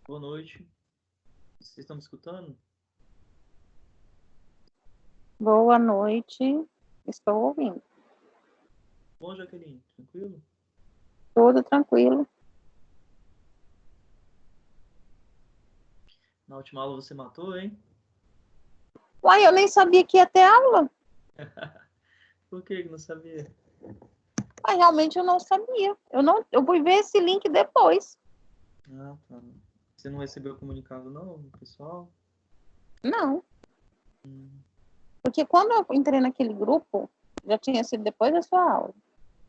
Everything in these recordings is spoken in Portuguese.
Boa noite. Vocês estão me escutando? Boa noite, estou ouvindo. Bom, Jaqueline, tranquilo? Tudo tranquilo. Na última aula você matou, hein? Uai, eu nem sabia que ia ter aula. Por que não sabia? Uai, realmente eu não sabia. Eu fui ver esse link depois. Ah, tá. Você não recebeu o comunicado, não, pessoal? Não. Porque quando eu entrei naquele grupo, já tinha sido depois da sua aula.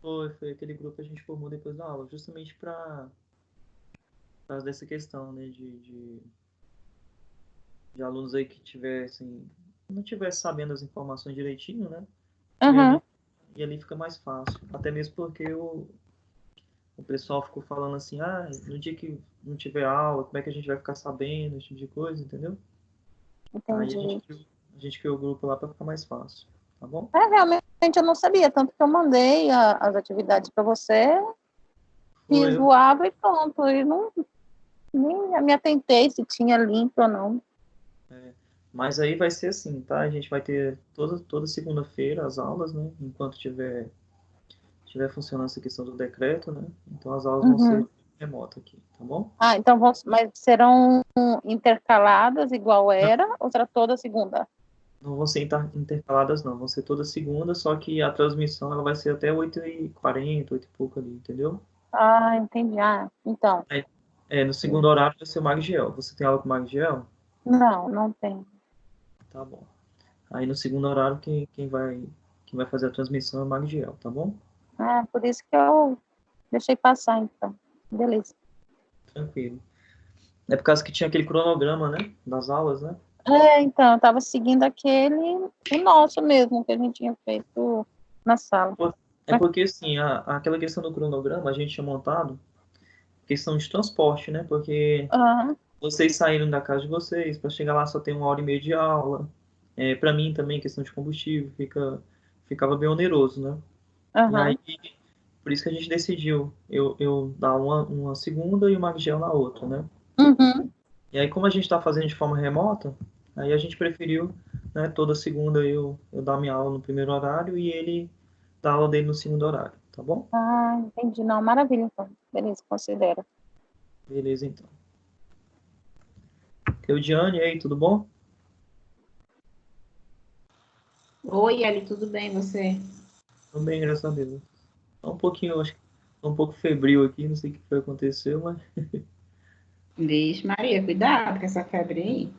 Foi aquele grupo que a gente formou depois da aula, justamente para causa dessa questão, né, de alunos aí que tivessem, não tivessem sabendo as informações direitinho, né? Uhum. E ali fica mais fácil. Até mesmo porque o pessoal ficou falando assim, no dia que não tiver aula, como é que a gente vai ficar sabendo, esse tipo de coisa, entendeu? Aí Entendi. a gente criou o grupo lá para ficar mais fácil, tá bom? Realmente eu não sabia, tanto que eu mandei as atividades para você, Foi, fiz o aba e pronto. E não, nem me atentei se tinha link ou não. mas aí vai ser assim, tá? A gente vai ter toda segunda-feira as aulas, né? Enquanto tiver funcionando essa questão do decreto, né? Então as aulas vão ser Uhum. remotas aqui, tá bom? Então mas serão intercaladas igual Não, era, ou será toda segunda? não vão ser intercaladas, não. Vão ser toda segunda, só que a transmissão ela vai ser até 8h40, 8 e pouco ali, entendeu? Entendi. Então. Aí, no segundo horário vai ser o Magdiel. Você tem aula com o Magdiel? Não, não tem. Tá bom. Aí no segundo horário, quem vai fazer a transmissão é o Magdiel, tá bom? Por isso que eu deixei passar, então. Beleza. Tranquilo. É por causa que tinha aquele cronograma, né? Das aulas, né? Então, eu estava seguindo o nosso mesmo, que a gente tinha feito na sala. É porque, assim, aquela questão do cronograma, a gente tinha montado questão de transporte, né? Porque Aham, vocês saíram da casa de vocês, para chegar lá só tem 1h30 de aula. Para mim também, questão de combustível, ficava bem oneroso, né? E aí, aham. por isso que a gente decidiu eu dar uma segunda e o Magel na outra, né? Uhum. E aí, como a gente está fazendo de forma remota, aí a gente preferiu, né, toda segunda eu dar minha aula no primeiro horário e ele dar a aula dele no segundo horário, tá bom? Entendi. Não, maravilha, então. Beleza, considera. Beleza, então. Eudiane, e aí, tudo bom? Oi, Eli, tudo bem, você? Tudo bem, graças a Deus. Tá um pouquinho, acho que tá um pouco febril aqui, não sei o que foi aconteceu, mas Vixe, Maria, cuidado com essa febre aí.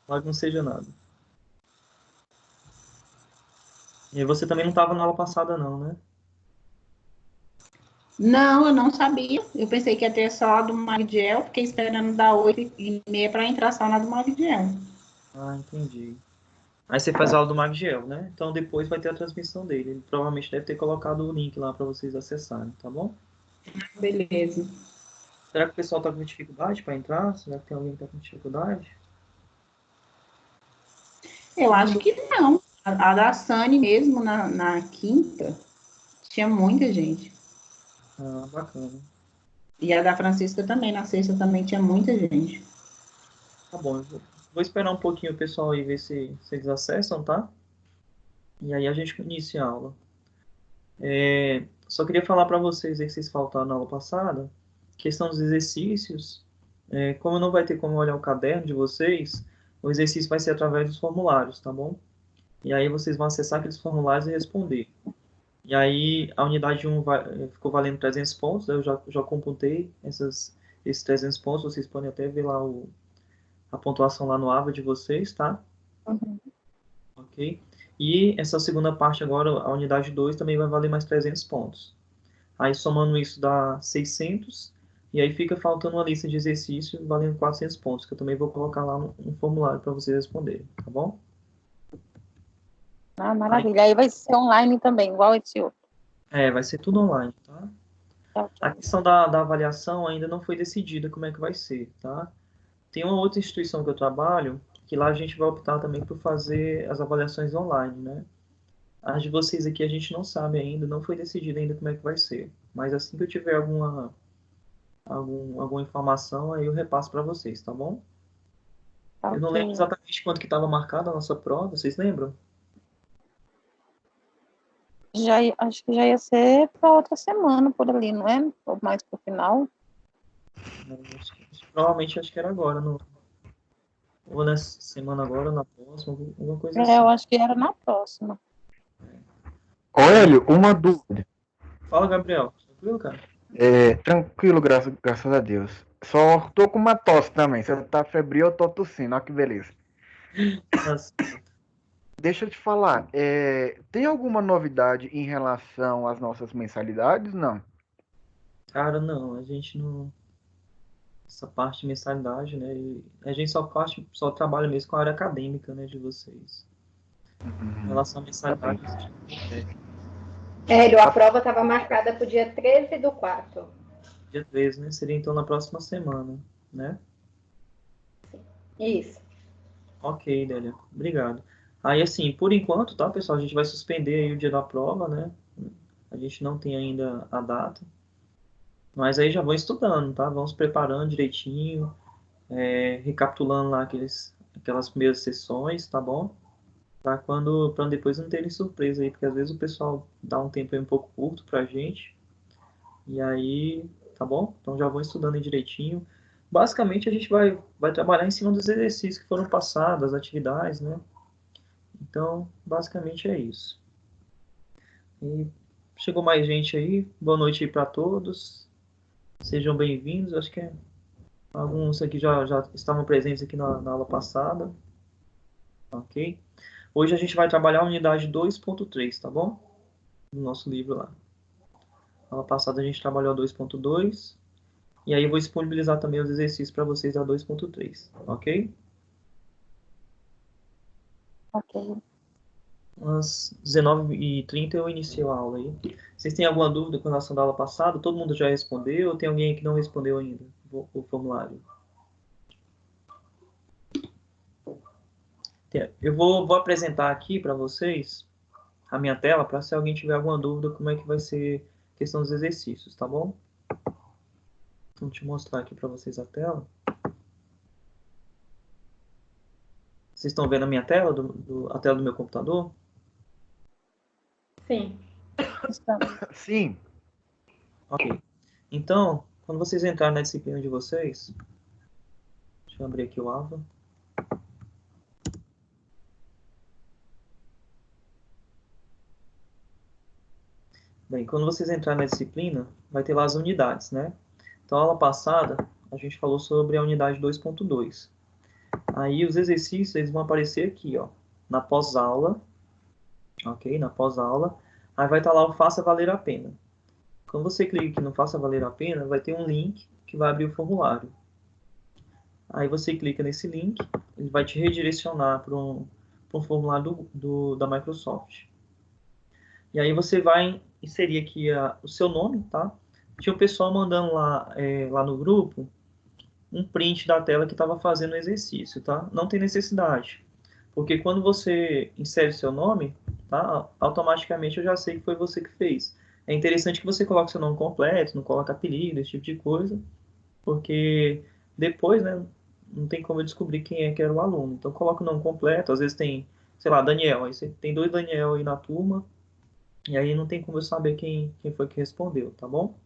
pode não seja nada. E você também não estava na aula passada, não, né? Não, eu não sabia. Eu pensei que ia ter só a do Magdiel, fiquei esperando dar 8h30 para entrar só na do Magdiel. Ah, entendi. Aí você faz a aula do Magdiel, né? Então depois vai ter a transmissão dele. Ele provavelmente deve ter colocado o link lá para vocês acessarem, tá bom? Beleza. Será que o pessoal está com dificuldade para entrar? Será que tem alguém que está com dificuldade? Eu Você acho mandou. que não. A da Sani mesmo, na quinta, tinha muita gente. Ah, bacana. E a da Francisca também, na sexta também tinha muita gente. Tá bom, eu vou esperar um pouquinho o pessoal aí ver se eles acessam, tá? E aí a gente inicia a aula. Só queria falar para vocês aí que vocês faltaram na aula passada, questão dos exercícios. Como não vai ter como olhar o caderno de vocês, o exercício vai ser através dos formulários, tá bom? E aí vocês vão acessar aqueles formulários e responder. E aí a unidade 1 ficou valendo 300 pontos, eu já computei esses 300 pontos, vocês podem até ver lá a pontuação lá no AVA de vocês, tá? Uhum. Ok? E essa segunda parte agora, a unidade 2 também vai valer mais 300 pontos. Aí somando isso dá 600, e aí fica faltando uma lista de exercícios valendo 400 pontos, que eu também vou colocar lá no formulário para vocês responderem, tá bom? Aí, Maravilha. Aí vai ser online também, igual esse outro. vai ser tudo online, tá? Tá, A ok. questão da avaliação ainda não foi decidida como é que vai ser, tá? Tem uma outra instituição que eu trabalho, que lá a gente vai optar também por fazer as avaliações online, né? As de vocês aqui a gente não sabe ainda, não foi decidido ainda como é que vai ser. Mas assim que eu tiver alguma informação, aí eu repasso para vocês, tá bom? Tá Eu não lembro ok. exatamente quanto que estava marcada a nossa prova, vocês lembram? Acho que já ia ser para outra semana por ali, não é? Ou mais pro final. Provavelmente acho que era agora, ou nessa semana agora, ou na próxima, alguma coisa Eu assim. acho que era na próxima. Ô, Hélio, uma dúvida. Fala, Gabriel. Tranquilo, cara? Tranquilo, graças a Deus. Só tô com uma tosse também. Se eu tá febril, eu tô tossindo. Olha que beleza. Tá certo. Deixa eu te falar, tem alguma novidade em relação às nossas mensalidades? Não. Cara, não, a gente não. Essa parte de mensalidade, né? E a gente só trabalha mesmo com a área acadêmica, né, de vocês. Em relação à Tá bem. mensalidade, a gente não tem. Hélio, a prova estava marcada para o dia 13/4. Dia 13, né? Seria então na próxima semana, né? Isso. Ok, Délia. Obrigado. Aí, assim, por enquanto, tá, pessoal? A gente vai suspender aí o dia da prova, né? A gente não tem ainda a data. Mas aí já vão estudando, tá? Vamos preparando direitinho, recapitulando lá aquelas primeiras sessões, tá bom? Para depois não terem surpresa aí, porque às vezes o pessoal dá um tempo aí um pouco curto pra gente. E aí, tá bom? Então já vão estudando aí direitinho. Basicamente a gente vai trabalhar em cima dos exercícios que foram passados, as atividades, né? Então, basicamente é isso. E chegou mais gente aí. Boa noite aí para todos. Sejam bem-vindos. Acho que alguns aqui já estavam presentes aqui na aula passada. Ok? Hoje a gente vai trabalhar a unidade 2.3, tá bom? No nosso livro lá. Na aula passada a gente trabalhou a 2.2. E aí eu vou disponibilizar também os exercícios para vocês da 2.3, ok? Ok. Às 19h30 eu inicio a aula aí. Vocês têm alguma dúvida com relação da aula passada? Todo mundo já respondeu? Ou tem alguém que não respondeu ainda o formulário? Eu vou apresentar aqui para vocês a minha tela para se alguém tiver alguma dúvida como é que vai ser a questão dos exercícios, tá bom? Então, deixa eu mostrar aqui para vocês a tela. Vocês estão vendo a minha tela, a tela do meu computador? Sim. Sim. Ok. Então, quando vocês entrarem na disciplina de vocês, deixa eu abrir aqui o AVA. Bem, quando vocês entrarem na disciplina, vai ter lá as unidades, né? Então, a aula passada, a gente falou sobre a unidade 2.2. Aí, os exercícios, eles vão aparecer aqui, ó, na pós-aula, ok? Na pós-aula. Aí vai estar lá o Faça Valer a Pena. Quando você clica aqui no Faça Valer a Pena, vai ter um link que vai abrir o formulário. Aí você clica nesse link, ele vai te redirecionar para um formulário da Microsoft. E aí você vai inserir aqui o seu nome, tá? Tinha o pessoal mandando lá no grupo um print da tela que estava fazendo o exercício, tá? Não tem necessidade, porque quando você insere seu nome, tá? Automaticamente eu já sei que foi você que fez. É interessante que você coloque seu nome completo, não coloque apelido, esse tipo de coisa, porque depois, né, não tem como eu descobrir quem é que era o aluno. Então coloca o nome completo, às vezes tem, sei lá, Daniel, aí você tem 2 Daniel aí na turma, e aí não tem como eu saber quem foi que respondeu, tá bom?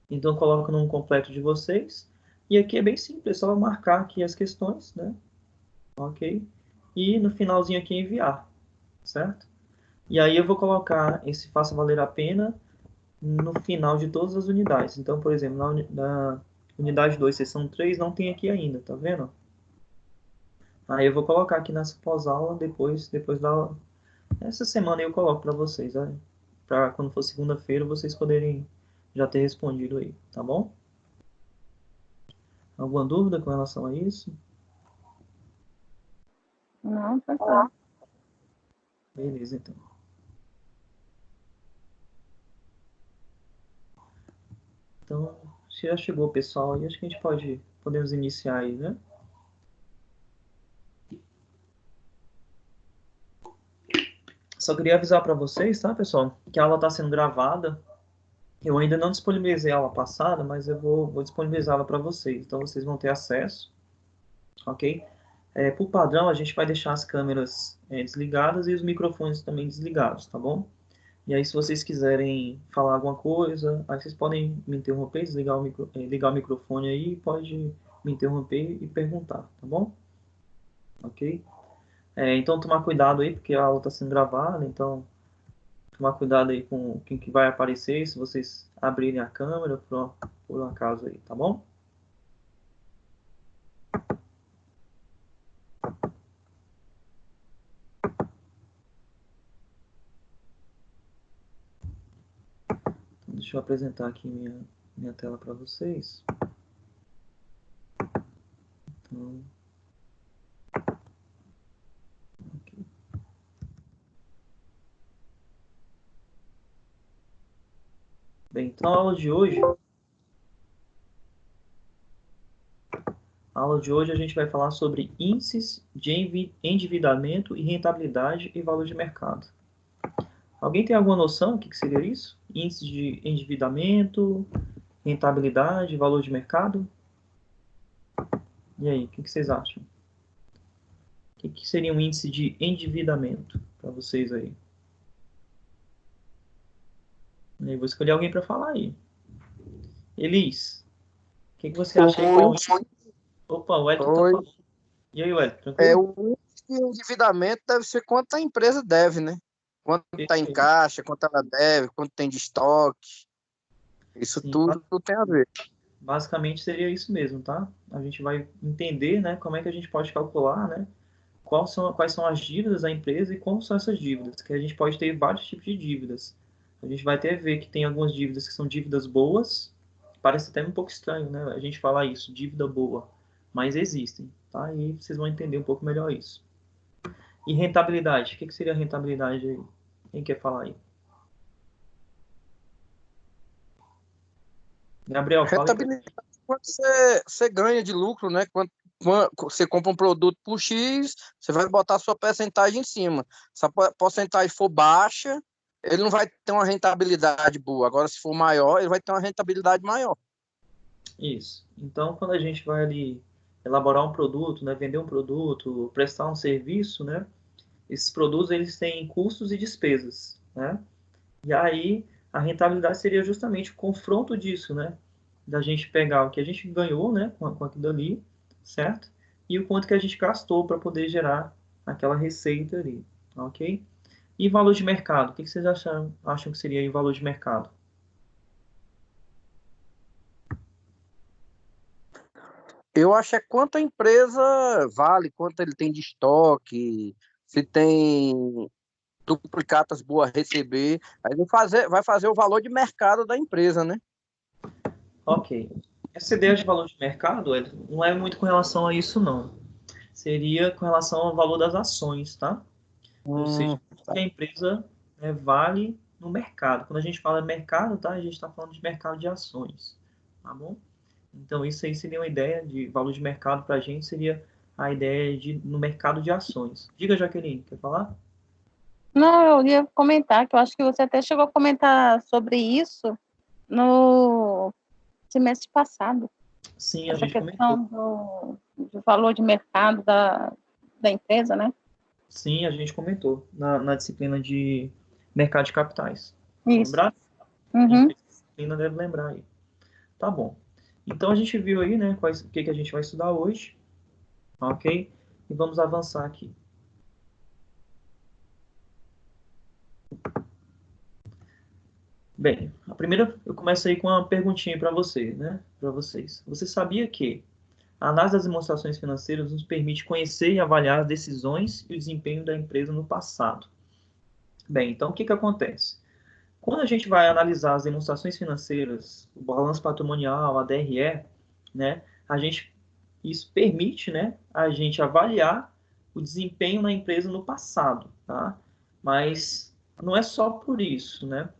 Então coloca o nome completo de vocês. E aqui é bem simples, é só marcar aqui as questões, né? Ok? E no finalzinho aqui enviar, certo? E aí eu vou colocar esse faça valer a pena no final de todas as unidades. Então, por exemplo, na unidade 2, seção 3, não tem aqui ainda, tá vendo? Aí eu vou colocar aqui nessa pós-aula, depois da aula. Essa semana eu coloco para vocês, né? Para quando for segunda-feira vocês poderem já ter respondido aí, tá bom? Alguma dúvida com relação a isso? Não, tranquilo. Beleza, então. Então, se já chegou o pessoal aí, acho que a gente podemos iniciar aí, né? Só queria avisar para vocês, tá, pessoal, que a aula está sendo gravada Eu ainda não disponibilizei a aula passada, mas eu vou disponibilizá-la para vocês. Então, vocês vão ter acesso, ok? Por padrão, a gente vai deixar as câmeras desligadas e os microfones também desligados, tá bom? E aí, se vocês quiserem falar alguma coisa, aí vocês podem me interromper, ligar o microfone aí, pode me interromper e perguntar, tá bom? Ok? Então, tomar cuidado aí, porque a aula está sendo gravada, então, tomar cuidado aí com quem que vai aparecer, se vocês abrirem a câmera, por um acaso aí, tá bom? Então, deixa eu apresentar aqui minha tela para vocês. Então, ok. Bem, então a aula de hoje a gente vai falar sobre índices de endividamento e rentabilidade e valor de mercado. Alguém tem alguma noção do que seria isso? Índice de endividamento, rentabilidade, valor de mercado? E aí, o que vocês acham? O que seria um índice de endividamento para vocês aí? Eu vou escolher alguém para falar aí. Elis, o que você acha aí? Oi, Opa, o Edson tá oi. falando. E aí, Edson, tranquilo? O índice de endividamento deve ser quanto a empresa deve, né? Quanto está em Perfeito. caixa, quanto ela deve, quanto tem de estoque. Isso Sim, tudo tem a ver. basicamente seria isso mesmo, tá? A gente vai entender, né, como é que a gente pode calcular, né, quais são as dívidas da empresa e como são essas dívidas, que a gente pode ter vários tipos de dívidas. A gente vai até ver que tem algumas dívidas que são dívidas boas, parece até um pouco estranho, né, a gente falar isso, dívida boa, mas existem, tá? E vocês vão entender um pouco melhor isso. E rentabilidade, o que seria rentabilidade aí? Quem quer falar aí? Gabriel, fala aí. Rentabilidade é quanto você ganha de lucro, né? Quando você compra um produto por X, você vai botar a sua percentagem em cima. Se a porcentagem for baixa, ele não vai ter uma rentabilidade boa. Agora, se for maior, ele vai ter uma rentabilidade maior. Isso. Então, quando a gente vai ali elaborar um produto, né, vender um produto, prestar um serviço, né, esses produtos eles têm custos e despesas, né? E aí a rentabilidade seria justamente o confronto disso, né? Da gente pegar o que a gente ganhou, né, com aquilo ali, certo? E o quanto que a gente gastou para poder gerar aquela receita ali, ok? E valor de mercado, o que vocês acham que seria aí o valor de mercado? Eu acho é quanto a empresa vale, quanto ele tem de estoque, se tem duplicatas boas a receber, aí vai fazer o valor de mercado da empresa, né? Ok. Essa ideia de valor de mercado, não é muito com relação a isso, não. Seria com relação ao valor das ações, tá? Ou seja, o que a empresa vale no mercado. Quando a gente fala mercado, tá? A gente está falando de mercado de ações, tá bom? Então, isso aí seria uma ideia de valor de mercado para a gente, seria a ideia de no mercado de ações. Diga, Jaqueline, quer falar? Não, eu ia comentar, que eu acho que você até chegou a comentar sobre isso no semestre passado. Sim, a Essa gente comentou. questão do valor de mercado da empresa, né? Sim, a gente comentou na disciplina de mercado de capitais. Isso. Lembrar? Quem Uhum. fez essa disciplina deve lembrar aí. Tá bom. Então a gente viu aí, né, o que a gente vai estudar hoje, ok? E vamos avançar aqui. Bem, a primeira eu começo aí com uma perguntinha para você, né, para vocês. Você sabia que a análise das demonstrações financeiras nos permite conhecer e avaliar as decisões e o desempenho da empresa no passado? Bem, então o que acontece? Quando a gente vai analisar as demonstrações financeiras, o balanço patrimonial, a DRE, né, isso permite, né, a gente avaliar o desempenho da empresa no passado, tá? Mas não é só por isso, né?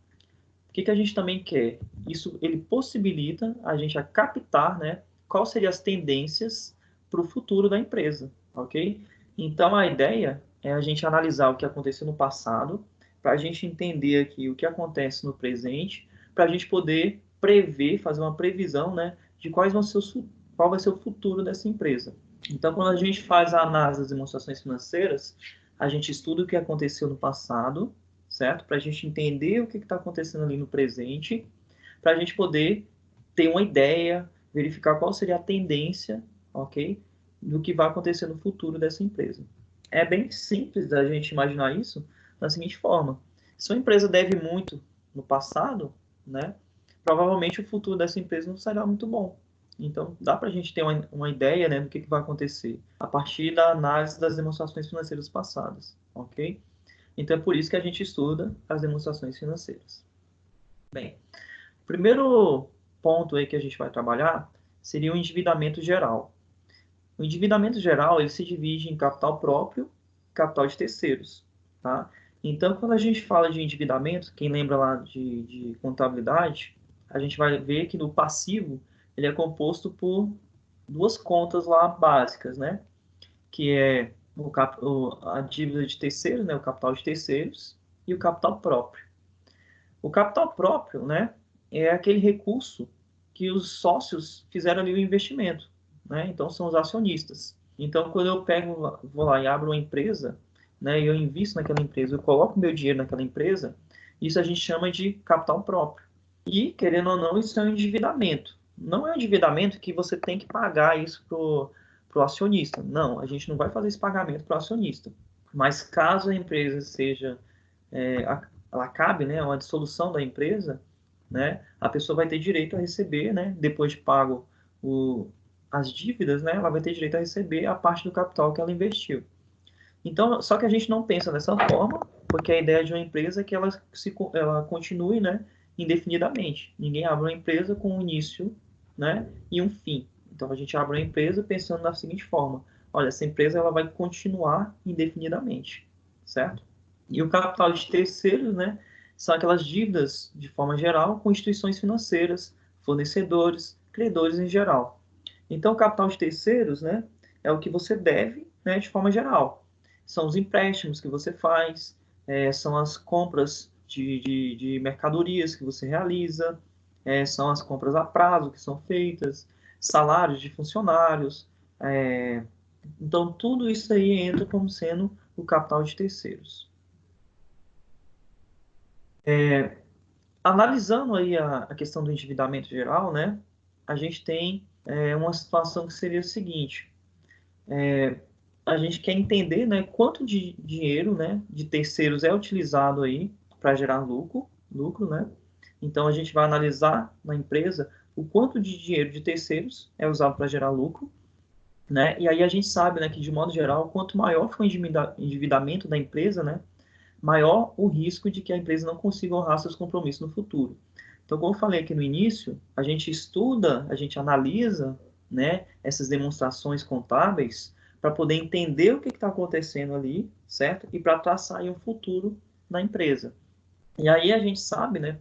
O que a gente também quer? Isso ele possibilita a gente a captar, né, quais seriam as tendências para o futuro da empresa, ok? Então a ideia é a gente analisar o que aconteceu no passado, para a gente entender aqui o que acontece no presente, para a gente poder prever, fazer uma previsão, né, de qual vai ser o futuro dessa empresa. Então, quando a gente faz a análise das demonstrações financeiras, a gente estuda o que aconteceu no passado, certo? Para a gente entender o que está acontecendo ali no presente, para a gente poder ter uma ideia, verificar qual seria a tendência, ok? Do que vai acontecer no futuro dessa empresa. É bem simples da gente imaginar isso da seguinte forma. Se uma empresa deve muito no passado, né, provavelmente o futuro dessa empresa não será muito bom. Então, dá para a gente ter uma ideia, né, do que vai acontecer a partir da análise das demonstrações financeiras passadas, ok? Então, é por isso que a gente estuda as demonstrações financeiras. Bem, o primeiro ponto aí que a gente vai trabalhar seria o endividamento geral. O endividamento geral, ele se divide em capital próprio e capital de terceiros, tá? Então, quando a gente fala de endividamento, quem lembra lá de contabilidade, a gente vai ver que no passivo, ele é composto por duas contas lá básicas, né? Que é a dívida de terceiros, né? O capital de terceiros e o capital próprio. O capital próprio, né? É aquele recurso que os sócios fizeram ali o investimento, né? Então, são os acionistas. Então, quando eu vou lá e abro uma empresa, né? E eu invisto naquela empresa, eu coloco meu dinheiro naquela empresa, isso a gente chama de capital próprio. E, querendo ou não, isso é um endividamento. Não é um endividamento que você tem que pagar isso pro acionista. Não, a gente não vai fazer esse pagamento para o acionista. Mas caso a empresa seja, ela cabe, né, uma dissolução da empresa, né, a pessoa vai ter direito a receber, né, depois de pago as dívidas, né, ela vai ter direito a receber a parte do capital que ela investiu. Então, só que a gente não pensa dessa forma, porque a ideia de uma empresa é que ela continue, né, indefinidamente. Ninguém abre uma empresa com um início, né, e um fim. Então, a gente abre uma empresa pensando da seguinte forma: olha, essa empresa ela vai continuar indefinidamente, certo? E o capital de terceiros, né, são aquelas dívidas, de forma geral, com instituições financeiras, fornecedores, credores em geral. Então, o capital de terceiros, né, é o que você deve, né, de forma geral. São os empréstimos que você faz, são as compras de mercadorias que você realiza, são as compras a prazo que são feitas, salários de funcionários. Então, tudo isso aí entra como sendo o capital de terceiros. Analisando aí a questão do endividamento geral, né, a gente tem uma situação que seria o seguinte: a gente quer entender, né, quanto de dinheiro, né, de terceiros é utilizado aí para gerar lucro, né? Então a gente vai analisar na empresa o quanto de dinheiro de terceiros é usado para gerar lucro, né? E aí a gente sabe, né, que de modo geral, quanto maior for o endividamento da empresa, né, maior o risco de que a empresa não consiga honrar seus compromissos no futuro. Então, como eu falei aqui no início, a gente estuda, a gente analisa, né, essas demonstrações contábeis para poder entender o que está acontecendo ali, certo? E para traçar aí um futuro na empresa. E aí a gente sabe, né,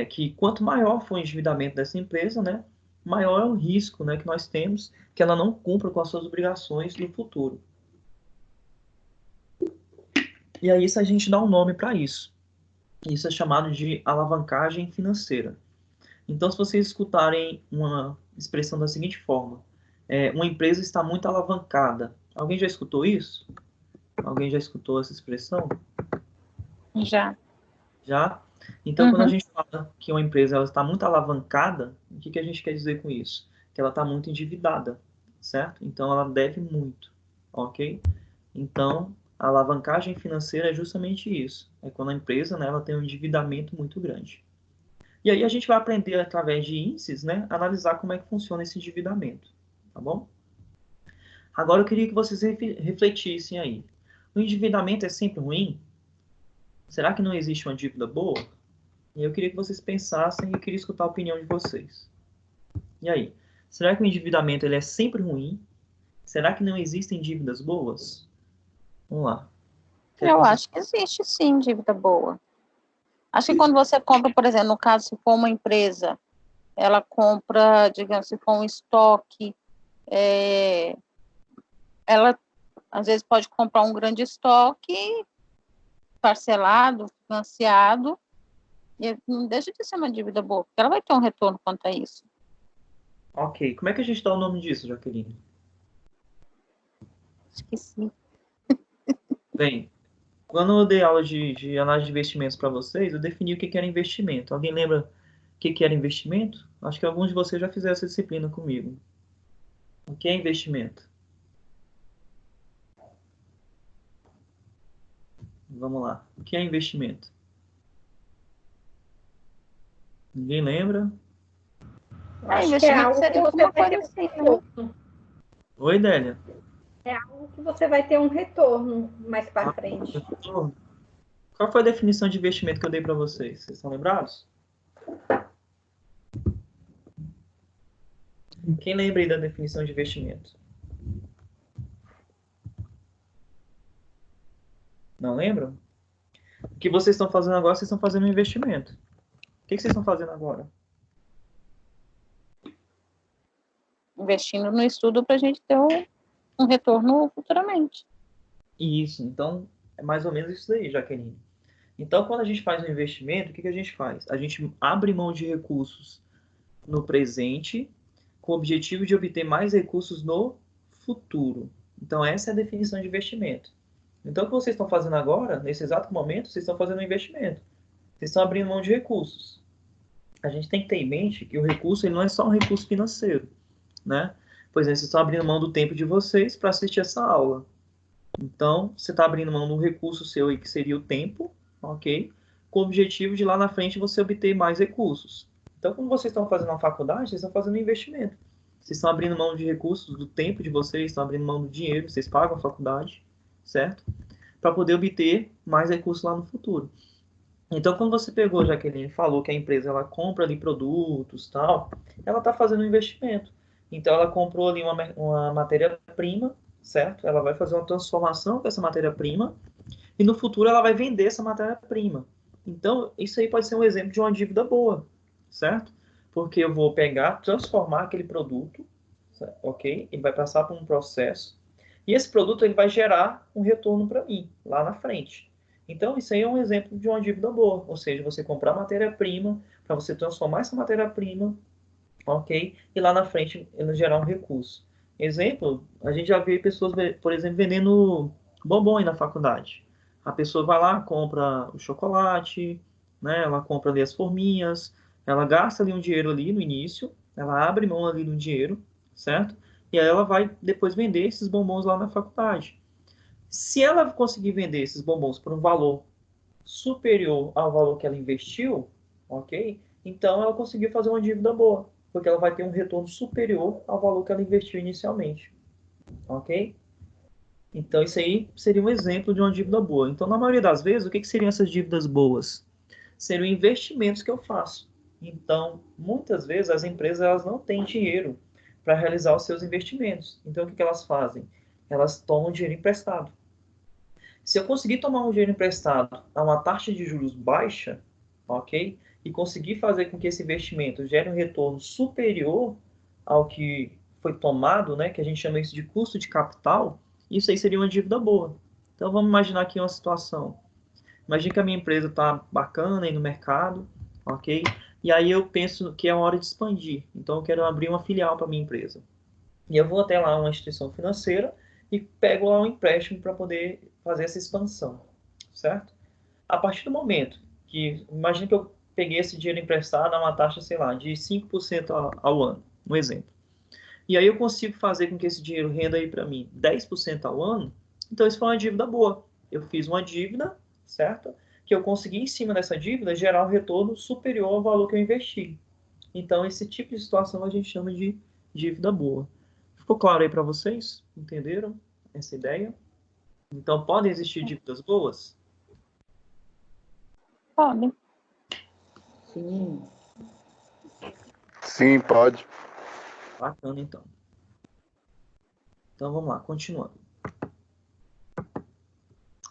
que quanto maior for o endividamento dessa empresa, né, maior é o risco, né, que nós temos que ela não cumpra com as suas obrigações no futuro. E aí a gente dá um nome para isso. Isso é chamado de alavancagem financeira. Então, se vocês escutarem uma expressão da seguinte forma: uma empresa está muito alavancada. Alguém já escutou isso? Alguém já escutou essa expressão? Já. Já? Então, quando a gente fala que uma empresa ela está muito alavancada, o que a gente quer dizer com isso? Que ela está muito endividada, certo? Então, ela deve muito, ok? Então, a alavancagem financeira é justamente isso. É quando a empresa, né, ela tem um endividamento muito grande. E aí a gente vai aprender, através de índices, né, analisar como é que funciona esse endividamento, tá bom? Agora eu queria que vocês refletissem aí. O endividamento é sempre ruim? Será que não existe uma dívida boa? E eu queria que vocês pensassem e eu queria escutar a opinião de vocês. E aí? Será que o endividamento ele é sempre ruim? Será que não existem dívidas boas? Vamos lá. Eu acho que existe sim dívida boa. Acho que quando você compra, por exemplo, no caso, se for uma empresa, ela compra, digamos, se for um estoque, ela às vezes pode comprar um grande estoque parcelado, financiado, E não deixa de ser uma dívida boa, porque ela vai ter um retorno quanto a isso. Ok. Como é que a gente dá o nome disso, Jaqueline? Esqueci. Bem, quando eu dei aula de análise de investimentos para vocês, eu defini o que era investimento. Alguém lembra o que era investimento? Acho que alguns de vocês já fizeram essa disciplina comigo. O que é investimento? Vamos lá. O que é investimento? Ninguém lembra? Acho que é Investimento algo que seria você alguma vai coisa ter assim, um né? retorno. Oi, Délia. É algo que você vai ter um retorno mais para frente. Qual foi a definição de investimento que eu dei para vocês? Vocês estão lembrados? Quem lembra aí da definição de investimento? Não lembram? O que vocês estão fazendo agora, vocês estão fazendo um investimento. O que vocês estão fazendo agora? Investindo no estudo para a gente ter um retorno futuramente. Isso, então é mais ou menos isso daí, Jaqueline. Então, quando a gente faz um investimento, o que a gente faz? A gente abre mão de recursos no presente com o objetivo de obter mais recursos no futuro. Então, essa é a definição de investimento. Então, o que vocês estão fazendo agora, nesse exato momento, vocês estão fazendo um investimento. Vocês estão abrindo mão de recursos. A gente tem que ter em mente que o recurso ele não é só um recurso financeiro, né? Por exemplo, vocês estão abrindo mão do tempo de vocês para assistir essa aula. Então, você está abrindo mão de um recurso seu aí, que seria o tempo, ok? Com o objetivo de lá na frente você obter mais recursos. Então, quando vocês estão fazendo uma faculdade, vocês estão fazendo um investimento. Vocês estão abrindo mão de recursos, do tempo de vocês, estão abrindo mão do dinheiro, vocês pagam a faculdade, certo? Para poder obter mais recursos lá no futuro. Então, quando você pegou, Jaqueline, falou que a empresa ela compra ali produtos tal, ela está fazendo um investimento. Então, ela comprou ali uma matéria-prima, certo? Ela vai fazer uma transformação com essa matéria-prima e no futuro ela vai vender essa matéria-prima. Então, isso aí pode ser um exemplo de uma dívida boa, certo? Porque eu vou pegar, transformar aquele produto, ok? Ele vai passar por um processo e esse produto ele vai gerar um retorno para mim lá na frente. Então, isso aí é um exemplo de uma dívida boa, ou seja, você comprar matéria-prima para você transformar essa matéria-prima, ok? E lá na frente ele gerar um recurso. Exemplo, a gente já vê pessoas, por exemplo, vendendo bombom aí na faculdade. A pessoa vai lá, compra o chocolate, né? Ela compra ali as forminhas, ela gasta ali um dinheiro ali no início, ela abre mão ali do dinheiro, certo? E aí ela vai depois vender esses bombons lá na faculdade. Se ela conseguir vender esses bombons por um valor superior ao valor que ela investiu, ok? Então ela conseguiu fazer uma dívida boa, porque ela vai ter um retorno superior ao valor que ela investiu inicialmente, ok? Então isso aí seria um exemplo de uma dívida boa. Então, na maioria das vezes, o que seriam essas dívidas boas? Seriam investimentos que eu faço. Então, muitas vezes as empresas elas não têm dinheiro para realizar os seus investimentos. Então, o que elas fazem? Elas tomam dinheiro emprestado. Se eu conseguir tomar um dinheiro emprestado a uma taxa de juros baixa, ok? E conseguir fazer com que esse investimento gere um retorno superior ao que foi tomado, né? Que a gente chama isso de custo de capital, isso aí seria uma dívida boa. Então vamos imaginar aqui uma situação. Imagina que a minha empresa está bacana aí no mercado, ok? E aí eu penso que é hora de expandir. Então eu quero abrir uma filial para minha empresa. E eu vou até lá uma instituição financeira e pego lá um empréstimo para poder fazer essa expansão, certo? A partir do momento que, imagina que eu peguei esse dinheiro emprestado a uma taxa, sei lá, de 5% ao ano, um exemplo. E aí eu consigo fazer com que esse dinheiro renda aí para mim 10% ao ano, então isso foi uma dívida boa. Eu fiz uma dívida, certo? Que eu consegui, em cima dessa dívida, gerar um retorno superior ao valor que eu investi. Então, esse tipo de situação a gente chama de dívida boa. Ficou claro aí para vocês? Entenderam essa ideia? Então, podem existir dívidas boas? Pode. Sim. Sim, pode. Bacana, então. Então, vamos lá, continuando.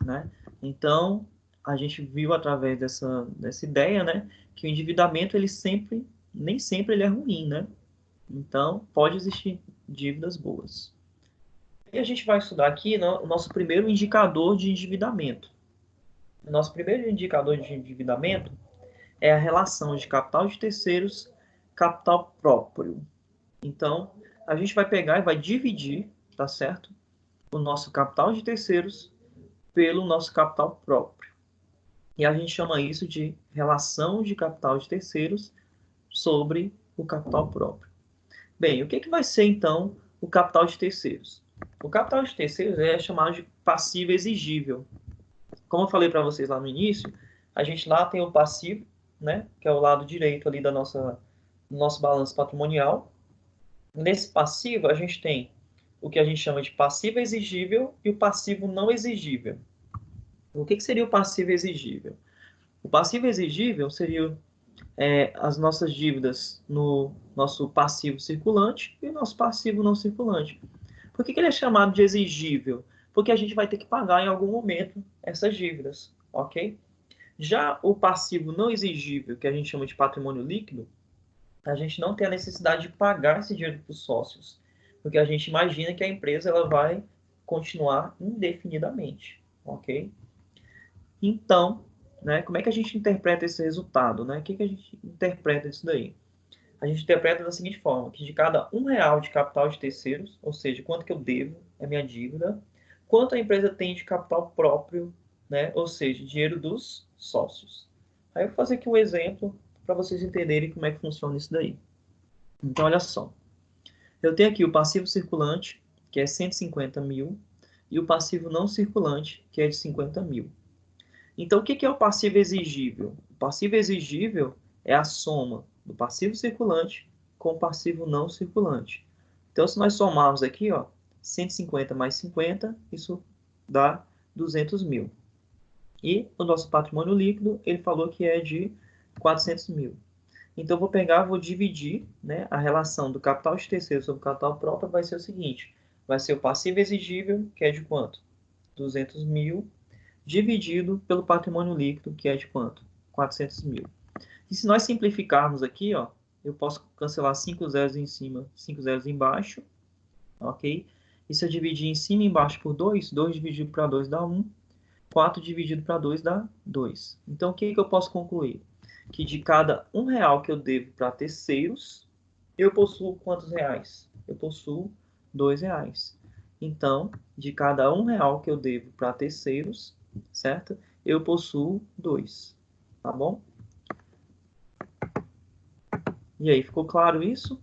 Né? Então, a gente viu através dessa ideia, né, que o endividamento, ele sempre, nem sempre ele é ruim, né? Então, pode existir dívidas boas. E a gente vai estudar aqui o nosso primeiro indicador de endividamento. O nosso primeiro indicador de endividamento é a relação de capital de terceiros, capital próprio. Então, a gente vai pegar e vai dividir, tá certo? O nosso capital de terceiros pelo nosso capital próprio. E a gente chama isso de relação de capital de terceiros sobre o capital próprio. Bem, o que vai ser, então, o capital de terceiros? O capital de terceiros é chamado de passivo exigível. Como eu falei para vocês lá no início, a gente lá tem o passivo, né, que é o lado direito ali do nosso balanço patrimonial. Nesse passivo, a gente tem o que a gente chama de passivo exigível e o passivo não exigível. O que seria o passivo exigível? O passivo exigível seria as nossas dívidas no nosso passivo circulante e o nosso passivo não circulante. Por que ele é chamado de exigível? Porque a gente vai ter que pagar em algum momento essas dívidas, ok? Já o passivo não exigível, que a gente chama de patrimônio líquido, a gente não tem a necessidade de pagar esse dinheiro para os sócios, porque a gente imagina que a empresa ela vai continuar indefinidamente, ok? Então, né, como é que a gente interpreta esse resultado? Né? O que a gente interpreta isso daí? A gente interpreta da seguinte forma, que de cada R$1 de capital de terceiros, ou seja, quanto que eu devo, é minha dívida, quanto a empresa tem de capital próprio, né, ou seja, dinheiro dos sócios. Aí eu vou fazer aqui um exemplo para vocês entenderem como é que funciona isso daí. Então, olha só. Eu tenho aqui o passivo circulante, que é 150 mil, e o passivo não circulante, que é de 50 mil. Então, o que é o passivo exigível? O passivo exigível é a soma do passivo circulante com o passivo não circulante. Então, se nós somarmos aqui, ó, 150 mais 50, isso dá 200 mil. E o nosso patrimônio líquido, ele falou que é de 400 mil. Então, eu vou pegar, vou dividir, né, a relação do capital de terceiro sobre o capital próprio, vai ser o seguinte, vai ser o passivo exigível, que é de quanto? 200 mil, dividido pelo patrimônio líquido, que é de quanto? 400 mil. E se nós simplificarmos aqui, ó, eu posso cancelar 5 zeros em cima, 5 zeros embaixo, ok? E se eu dividir em cima e embaixo por 2, 2 dividido para 2 dá 1, 4 dividido para 2 dá 2. Então, o que eu posso concluir? Que de cada R$1 que eu devo para terceiros, eu possuo quantos reais? Eu possuo R$2. Então, de cada R$1 que eu devo para terceiros, certo? Eu possuo 2, tá bom? E aí, ficou claro isso?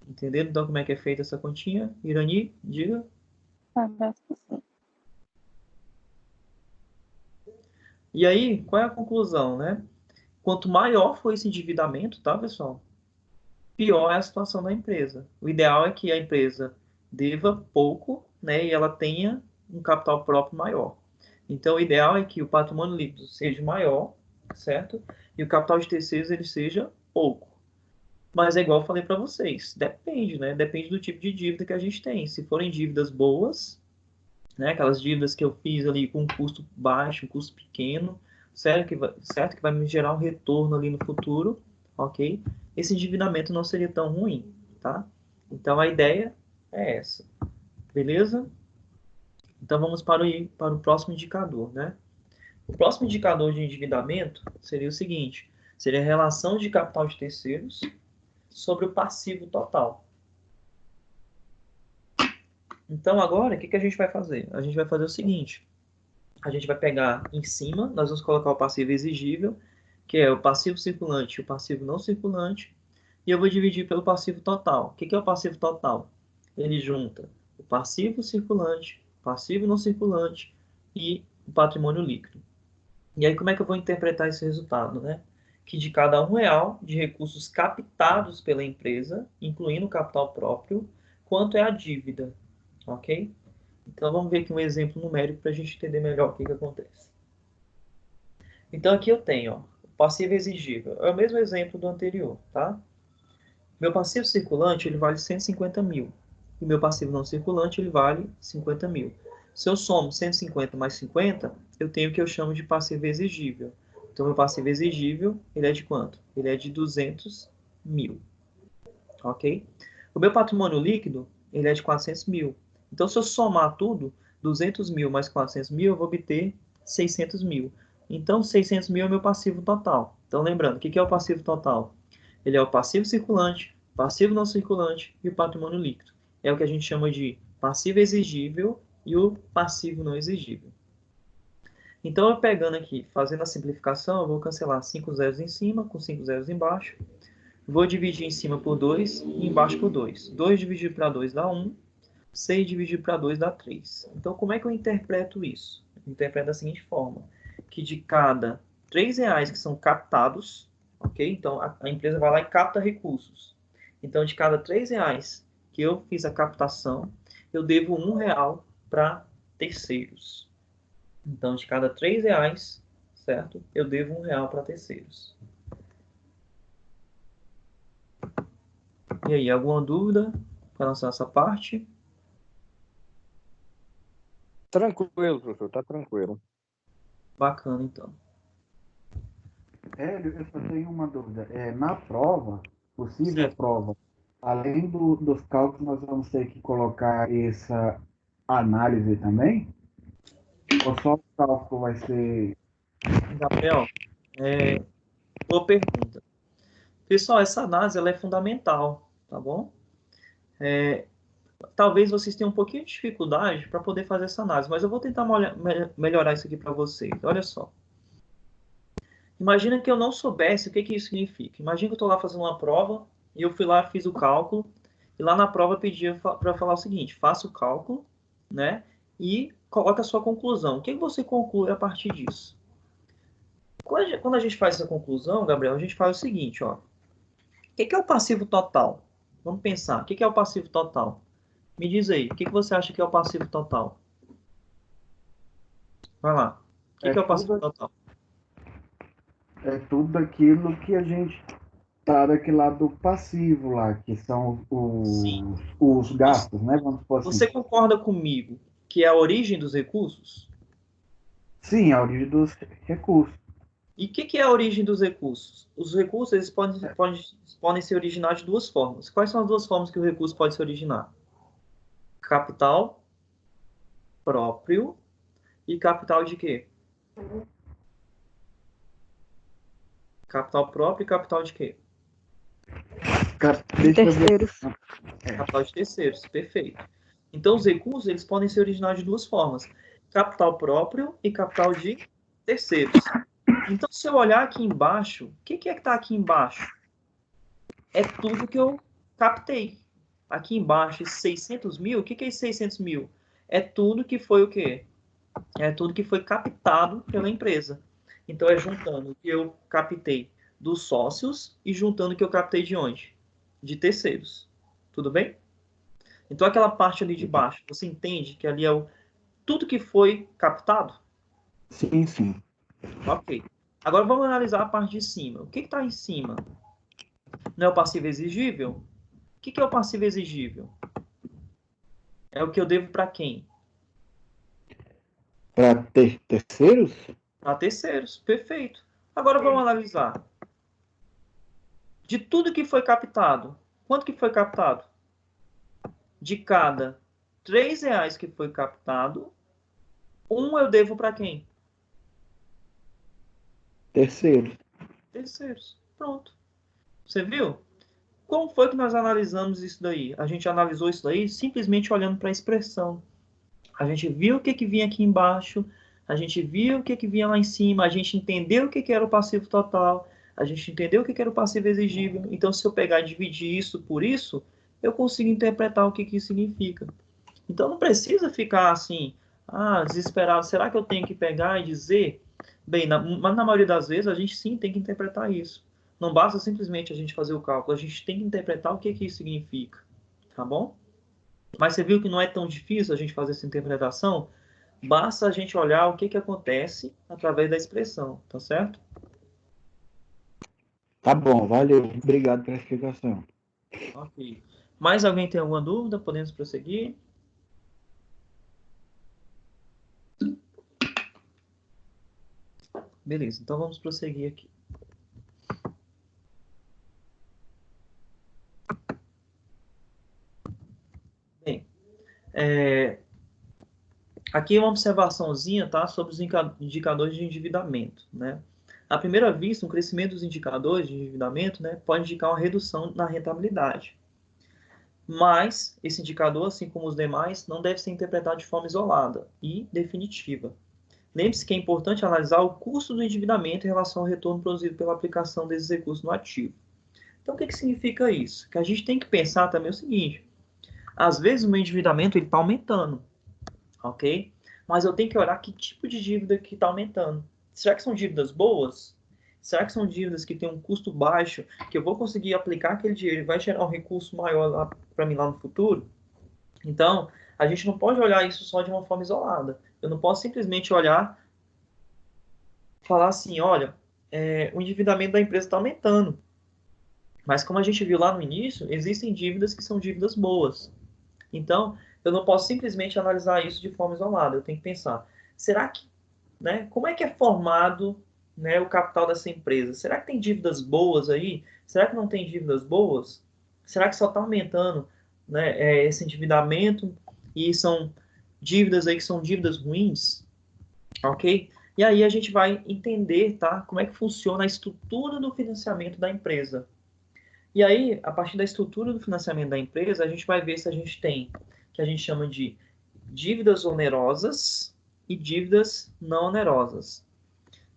Entenderam então como é que é feita essa continha? Irani, diga. Parece que sim. E aí, qual é a conclusão, né? Quanto maior for esse endividamento, tá, pessoal? Pior é a situação da empresa. O ideal é que a empresa deva pouco, né, e ela tenha um capital próprio maior. Então, o ideal é que o patrimônio líquido seja maior, certo? E o capital de terceiros ele seja pouco. Mas é igual eu falei para vocês, depende, né? Depende do tipo de dívida que a gente tem. Se forem dívidas boas, né, aquelas dívidas que eu fiz ali com um custo baixo, um custo pequeno, certo que vai me gerar um retorno ali no futuro, ok? Esse endividamento não seria tão ruim, tá? Então a ideia é essa, beleza? Então vamos para o próximo indicador, né? O próximo indicador de endividamento seria o seguinte, seria a relação de capital de terceiros sobre o passivo total. Então, agora, o que a gente vai fazer? A gente vai fazer o seguinte. A gente vai pegar em cima, nós vamos colocar o passivo exigível, que é o passivo circulante e o passivo não circulante, e eu vou dividir pelo passivo total. O que é o passivo total? Ele junta o passivo circulante, o passivo não circulante e o patrimônio líquido. E aí, como é que eu vou interpretar esse resultado, né? Que de cada R$1 de recursos captados pela empresa, incluindo o capital próprio, quanto é a dívida, ok? Então, vamos ver aqui um exemplo numérico para a gente entender melhor o que acontece. Então, aqui eu tenho, ó, o passivo exigível. É o mesmo exemplo do anterior, tá? Meu passivo circulante, ele vale 150 mil. E meu passivo não circulante, ele vale 50 mil. Se eu somo 150 mais 50, eu tenho o que eu chamo de passivo exigível. Então, meu passivo exigível, ele é de quanto? Ele é de 200 mil. Ok? O meu patrimônio líquido, ele é de 400 mil. Então, se eu somar tudo, 200 mil mais 400 mil, eu vou obter 600 mil. Então, 600 mil é o meu passivo total. Então, lembrando, o que é o passivo total? Ele é o passivo circulante, passivo não circulante e o patrimônio líquido. É o que a gente chama de passivo exigível e o passivo não exigível. Então, eu pegando aqui, fazendo a simplificação, eu vou cancelar 5 zeros em cima com 5 zeros embaixo. Vou dividir em cima por 2 e embaixo por 2. 2 dividido para 2 dá 1. 6 dividido para 2 dá 3. Então, como é que eu interpreto isso? Eu interpreto da seguinte forma, que de cada R$ 3 que são captados, ok? Então, a empresa vai lá e capta recursos. Então, de cada R$ 3 que eu fiz a captação, eu devo R$ 1 para terceiros. Então, de cada R$ 3, certo? Eu devo R$ 1 para terceiros. E aí, alguma dúvida com relação a essa parte? Tranquilo, professor, tá tranquilo. Bacana, então. Hélio, eu só tenho uma dúvida. Na prova, possível Certo. prova, além dos cálculos, nós vamos ter que colocar essa análise também? Ou só o cálculo vai ser... Gabriel, boa pergunta. Pessoal, essa análise ela é fundamental, tá bom? Talvez vocês tenham um pouquinho de dificuldade para poder fazer essa análise, mas eu vou tentar melhorar isso aqui para vocês. Olha só. Imagina que eu não soubesse o que isso significa. Imagina que eu estou lá fazendo uma prova e eu fui lá, fiz o cálculo, e lá na prova pedia para falar o seguinte: faça o cálculo, né? E coloque a sua conclusão. O que você conclui a partir disso? Quando a gente faz essa conclusão, Gabriel, a gente faz o seguinte, ó. O que é o passivo total? Vamos pensar. O que é o passivo total? Me diz aí, o que você acha que é o passivo total? Vai lá. O É que é o passivo tudo, total? é tudo aquilo que a gente tá daquele lado passivo lá, que são Sim. os gastos, né? Vamos supor assim. Você concorda comigo que é a origem dos recursos? Sim, a origem dos recursos. E o que é a origem dos recursos? Os recursos eles podem ser originados de duas formas. Quais são as duas formas que o recurso pode se originar? Capital próprio e capital de quê? Capital próprio e capital de quê? Deixa eu ver. Terceiros. Capital de terceiros, perfeito. Então, os recursos eles podem ser originados de duas formas: capital próprio e capital de terceiros. Então, se eu olhar aqui embaixo, o que é que está aqui embaixo? É tudo que eu captei. Aqui embaixo, esses 600 mil, o que é esses 600 mil? É tudo que foi o quê? É tudo que foi captado pela empresa. Então, é juntando o que eu captei dos sócios e juntando o que eu captei de onde? De terceiros. Tudo bem? Então, aquela parte ali de baixo, você entende que ali é tudo que foi captado? Sim, sim. Ok. Agora, vamos analisar a parte de cima. O que está em cima? Não é o passivo exigível? O que é o passivo exigível? É o que eu devo para quem? Para terceiros? Para terceiros. Perfeito. Agora, vamos analisar. De tudo que foi captado, quanto que foi captado? De cada R$ 3 que foi captado, eu devo para quem? Terceiros. Terceiros. Pronto. Você viu? Como foi que nós analisamos isso daí? A gente analisou isso daí simplesmente olhando para a expressão. A gente viu o que, que vinha aqui embaixo, a gente viu o que, que vinha lá em cima, a gente entendeu o que, que era o passivo total, a gente entendeu o que, que era o passivo exigível. Então, se eu pegar e dividir isso por isso, eu consigo interpretar o que, que isso significa. Então, não precisa ficar assim, desesperado. Será que eu tenho que pegar e dizer? Bem, mas na maioria das vezes a gente sim tem que interpretar isso. Não basta simplesmente a gente fazer o cálculo, a gente tem que interpretar o que, que isso significa. Tá bom? Mas você viu que não é tão difícil a gente fazer essa interpretação? Basta a gente olhar o que, que acontece através da expressão, tá certo? Tá bom, valeu. Obrigado pela explicação. Ok. Mais alguém tem alguma dúvida? Podemos prosseguir? Beleza, então vamos prosseguir aqui. Bem, Aqui é uma observaçãozinha, tá, sobre os indicadores de endividamento, né? À primeira vista, um crescimento dos indicadores de endividamento, né, pode indicar uma redução na rentabilidade. Mas esse indicador, assim como os demais, não deve ser interpretado de forma isolada e definitiva. Lembre-se que é importante analisar o custo do endividamento em relação ao retorno produzido pela aplicação desses recursos no ativo. Então, o que significa isso? Que a gente tem que pensar também o seguinte: às vezes o meu endividamento está aumentando, ok? Mas eu tenho que olhar que tipo de dívida que está aumentando. Será que são dívidas boas? Será que são dívidas que têm um custo baixo, que eu vou conseguir aplicar aquele dinheiro e vai gerar um recurso maior para mim lá no futuro? Então, a gente não pode olhar isso só de uma forma isolada. Eu não posso simplesmente olhar, falar assim, olha, o endividamento da empresa está aumentando. Mas como a gente viu lá no início, existem dívidas que são dívidas boas. Então, eu não posso simplesmente analisar isso de forma isolada. Eu tenho que pensar, será que, né, como é que é formado, né, o capital dessa empresa? Será que tem dívidas boas aí? Será que não tem dívidas boas? Será que só está aumentando, né, esse endividamento e são dívidas aí que são dívidas ruins? Ok? E aí a gente vai entender, tá, como é que funciona a estrutura do financiamento da empresa. E aí, a partir da estrutura do financiamento da empresa, a gente vai ver se a gente tem, que a gente chama de dívidas onerosas e dívidas não onerosas.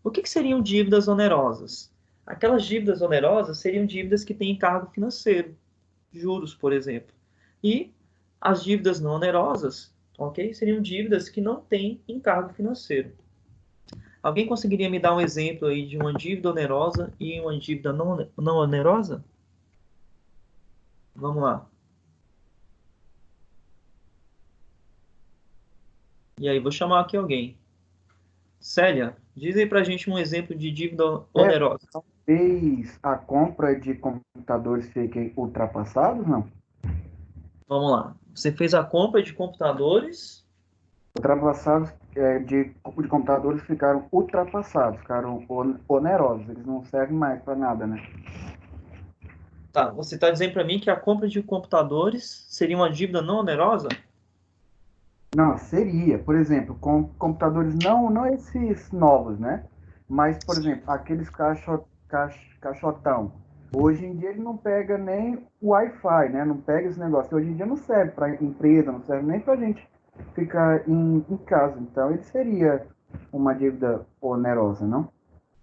O que seriam dívidas onerosas? Aquelas dívidas onerosas seriam dívidas que têm encargo financeiro, juros, por exemplo. E as dívidas não onerosas, ok? Seriam dívidas que não têm encargo financeiro. Alguém conseguiria me dar um exemplo aí de uma dívida onerosa e uma dívida não onerosa? Vamos lá. E aí, vou chamar aqui alguém. Célia, diz aí pra gente um exemplo de dívida onerosa. Talvez a compra de computadores fique ultrapassados, não? Vamos lá. Você fez a compra de computadores. Ultrapassados de computadores ficaram ultrapassados, ficaram onerosos, eles não servem mais para nada, né? Tá, você está dizendo para mim que a compra de computadores seria uma dívida não onerosa? Não, seria, por exemplo, com computadores não esses novos, né? Mas, por exemplo, aqueles caixotão. Hoje em dia ele não pega nem o Wi-Fi, né? Não pega esse negócio. Hoje em dia não serve para empresa, não serve nem para gente ficar em casa. Então ele seria uma dívida onerosa, não?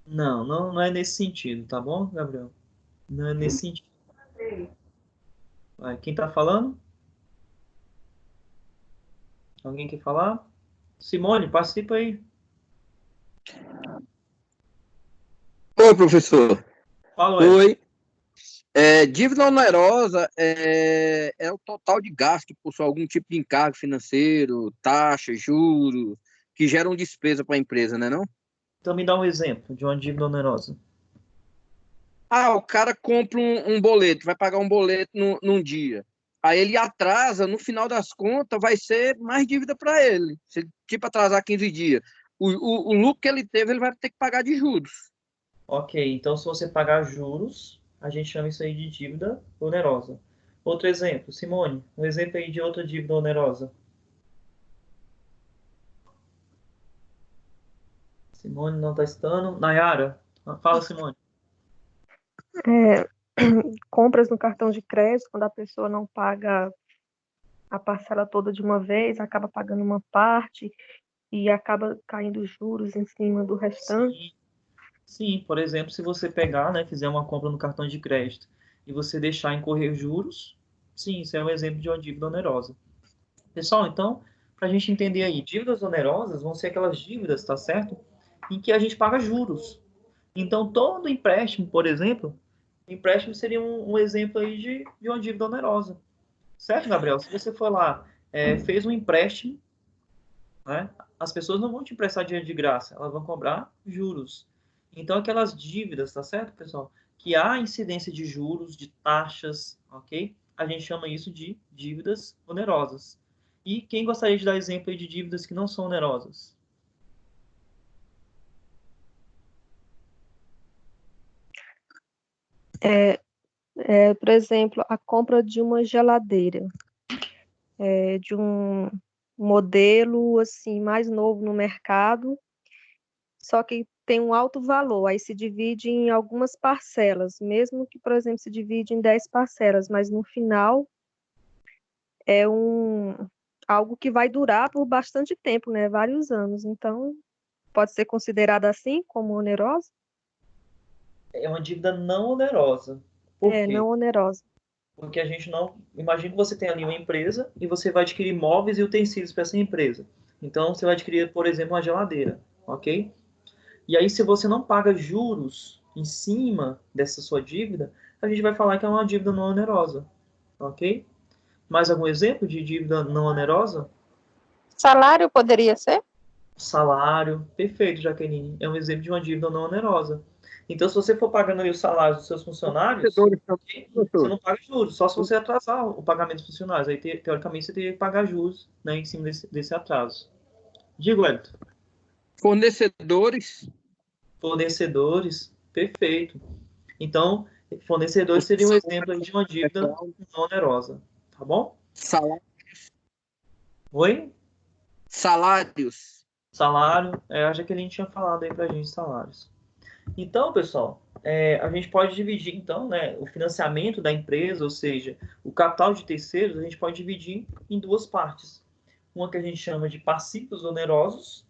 Não, não é nesse sentido, tá bom, Gabriel? Não é nesse sentido. Vai, quem está falando? Alguém quer falar? Simone, participa aí. Oi, professor. Fala, Wesley. Oi. Dívida onerosa é o total de gasto por algum tipo de encargo financeiro, taxa, juros, que geram despesa para a empresa, né, não? Então me dá um exemplo de uma dívida onerosa. Ah, o cara compra um boleto, vai pagar um boleto num dia. Aí ele atrasa, no final das contas, vai ser mais dívida para ele. Se ele, tipo, atrasar 15 dias. O lucro que ele teve, ele vai ter que pagar de juros. Ok, então se você pagar juros, a gente chama isso aí de dívida onerosa. Outro exemplo, Simone, um exemplo aí de outra dívida onerosa. Simone não está estando. Nayara, fala, Simone. É, compras no cartão de crédito, quando a pessoa não paga a parcela toda de uma vez, acaba pagando uma parte e acaba caindo juros em cima do restante. Sim, sim, por exemplo, se você pegar, né, fizer uma compra no cartão de crédito e você deixar incorrer juros, sim, isso é um exemplo de uma dívida onerosa. Pessoal, então, para a gente entender aí, dívidas onerosas vão ser aquelas dívidas, tá certo? Em que a gente paga juros. Então, todo empréstimo, por exemplo, empréstimo seria um exemplo aí de uma dívida onerosa. Certo, Gabriel? Se você for lá, fez um empréstimo, né? As pessoas não vão te emprestar dinheiro de graça, elas vão cobrar juros. Então, aquelas dívidas, tá certo, pessoal? Que há incidência de juros, de taxas, ok? A gente chama isso de dívidas onerosas. E quem gostaria de dar exemplo aí de dívidas que não são onerosas? Por exemplo, a compra de uma geladeira, de um modelo assim mais novo no mercado, só que tem um alto valor, aí se divide em algumas parcelas, mesmo que, por exemplo, se divide em 10 parcelas, mas no final é algo que vai durar por bastante tempo, né? Vários anos. Então, pode ser considerada assim, como onerosa? É uma dívida não onerosa. Por É, quê? não onerosa. Porque a gente não. Imagina que você tem ali uma empresa e você vai adquirir móveis e utensílios para essa empresa. Então, você vai adquirir, por exemplo, uma geladeira, ok? E aí, se você não paga juros em cima dessa sua dívida, a gente vai falar que é uma dívida não onerosa, ok? Mais algum exemplo de dívida não onerosa? Salário poderia ser? Salário, perfeito, Jaqueline. É um exemplo de uma dívida não onerosa. Então, se você for pagando ali os salários dos seus funcionários, Fornecedores também, ok, você professor. não paga juros, só se você atrasar o pagamento dos funcionários. Aí, teoricamente, você teria que pagar juros, né, em cima desse atraso. Diga, Wellington. Fornecedores, Fornecedores, perfeito. Então, fornecedores seria um exemplo aí de uma dívida não onerosa, tá bom? salários, Oi? salários. Salário, acho que a gente tinha falado aí pra gente salários. Então, pessoal, a gente pode dividir, então, né, o financiamento da empresa, ou seja, o capital de terceiros, a gente pode dividir em duas partes. Uma que a gente chama de passivos onerosos,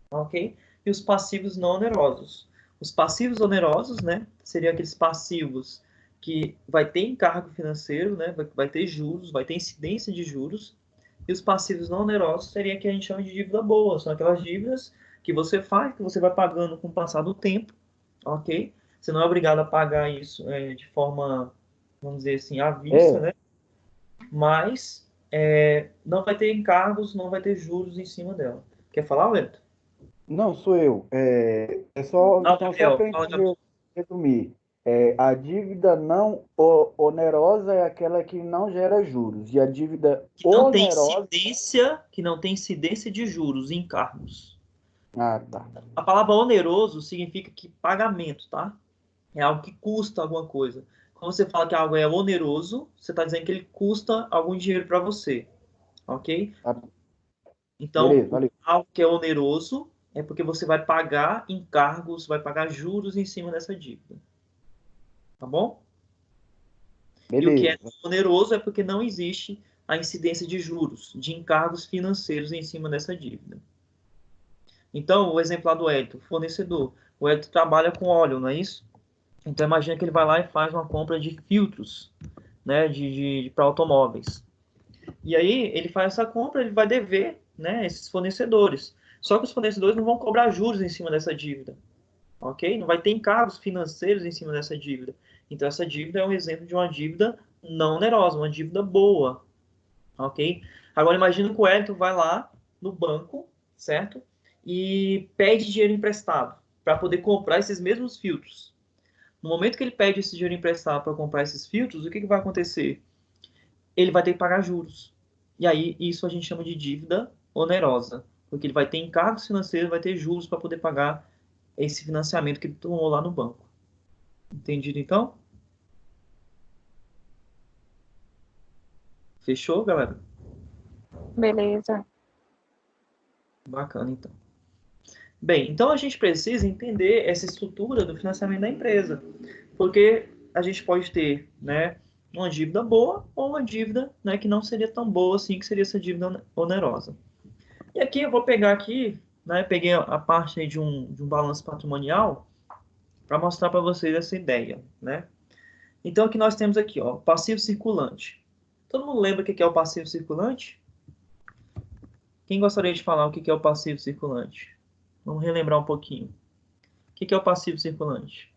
ok? E os passivos não onerosos. Os passivos onerosos, né, seriam aqueles passivos que vai ter encargo financeiro, né, vai ter juros, vai ter incidência de juros. E os passivos não onerosos seria que a gente chama de dívida boa, são aquelas dívidas que você faz, que você vai pagando com o passar do tempo, ok? Você não é obrigado a pagar isso de forma, vamos dizer assim, à vista, né? Mas não vai ter encargos, não vai ter juros em cima dela. Quer falar, Wellington? Não, sou eu. Só, Não, então, só Gabriel. para a Fala, Gabriel. gente resumir. A dívida não onerosa é aquela que não gera juros. E a dívida onerosa. Que não tem incidência de juros em encargos. Ah, tá. A palavra oneroso significa que pagamento, tá? É algo que custa alguma coisa. Quando você fala que algo é oneroso, você está dizendo que ele custa algum dinheiro para você, ok? Tá. Então, Beleza, valeu. algo que é oneroso é porque você vai pagar encargos, vai pagar juros em cima dessa dívida, tá bom? E o que é Beleza. oneroso é porque não existe a incidência de juros, de encargos financeiros em cima dessa dívida. Então, o exemplo lá do Hélito, fornecedor. O Hélito trabalha com óleo, não é isso? Então, imagina que ele vai lá e faz uma compra de filtros, né, para automóveis. E aí, ele faz essa compra, ele vai dever, né, esses fornecedores. Só que os fornecedores não vão cobrar juros em cima dessa dívida, ok? Não vai ter encargos financeiros em cima dessa dívida. Então, essa dívida é um exemplo de uma dívida não onerosa, uma dívida boa, ok? Agora, imagina que o Wellington vai lá no banco, certo? E pede dinheiro emprestado para poder comprar esses mesmos filtros. No momento que ele pede esse dinheiro emprestado para comprar esses filtros, o que vai acontecer? Ele vai ter que pagar juros. E aí, isso a gente chama de dívida onerosa, porque ele vai ter encargos financeiros, vai ter juros para poder pagar esse financiamento que ele tomou lá no banco. Entendido, então? Fechou, galera? Beleza. Bacana, então. Bem, então a gente precisa entender essa estrutura do financiamento da empresa, porque a gente pode ter, né, uma dívida boa ou uma dívida, né, que não seria tão boa assim, que seria essa dívida onerosa. E aqui eu vou pegar aqui, né, peguei a parte aí de um balanço patrimonial para mostrar para vocês essa ideia, né? Então aqui nós temos aqui, ó, passivo circulante. Todo mundo lembra o que é o passivo circulante? Quem gostaria de falar o que é o passivo circulante? Vamos relembrar um pouquinho. O que é o passivo circulante?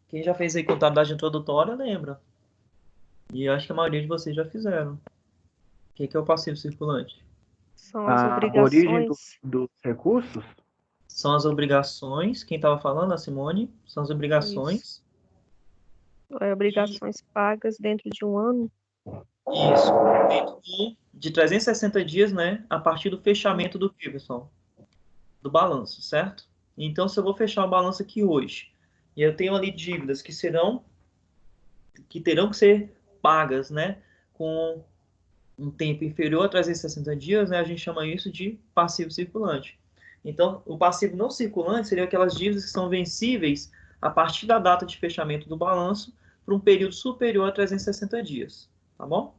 Quem já fez aí contabilidade introdutória, lembra. E eu acho que a maioria de vocês já fizeram. O que é o passivo circulante? São as A origem obrigações. dos recursos? São as obrigações. Quem estava falando? A Simone. São as obrigações. Obrigações pagas dentro de um ano. Isso. Dentro de 360 dias, né? A partir do fechamento do quê, pessoal? Do balanço, certo? Então, se eu vou fechar o balanço aqui hoje, e eu tenho ali dívidas que serão que terão que ser pagas, né, com um tempo inferior a 360 dias, né, a gente chama isso de passivo circulante. Então, o passivo não circulante seria aquelas dívidas que são vencíveis a partir da data de fechamento do balanço por um período superior a 360 dias, tá bom?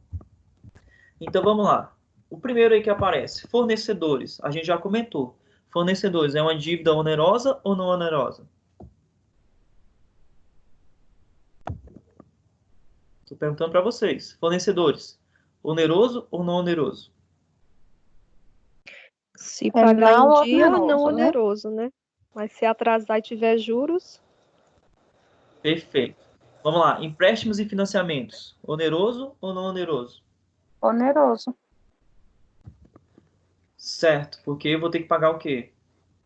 Então, vamos lá. O primeiro aí que aparece, fornecedores. A gente já comentou. Fornecedores é uma dívida onerosa ou não onerosa? Estou perguntando para vocês. Fornecedores, oneroso ou não oneroso? Se pagar não em dia, oneroso, não né? oneroso, né? Mas se atrasar e tiver juros, Perfeito. Vamos lá. Empréstimos e financiamentos. Oneroso ou não oneroso? Oneroso. Certo, porque eu vou ter que pagar o quê?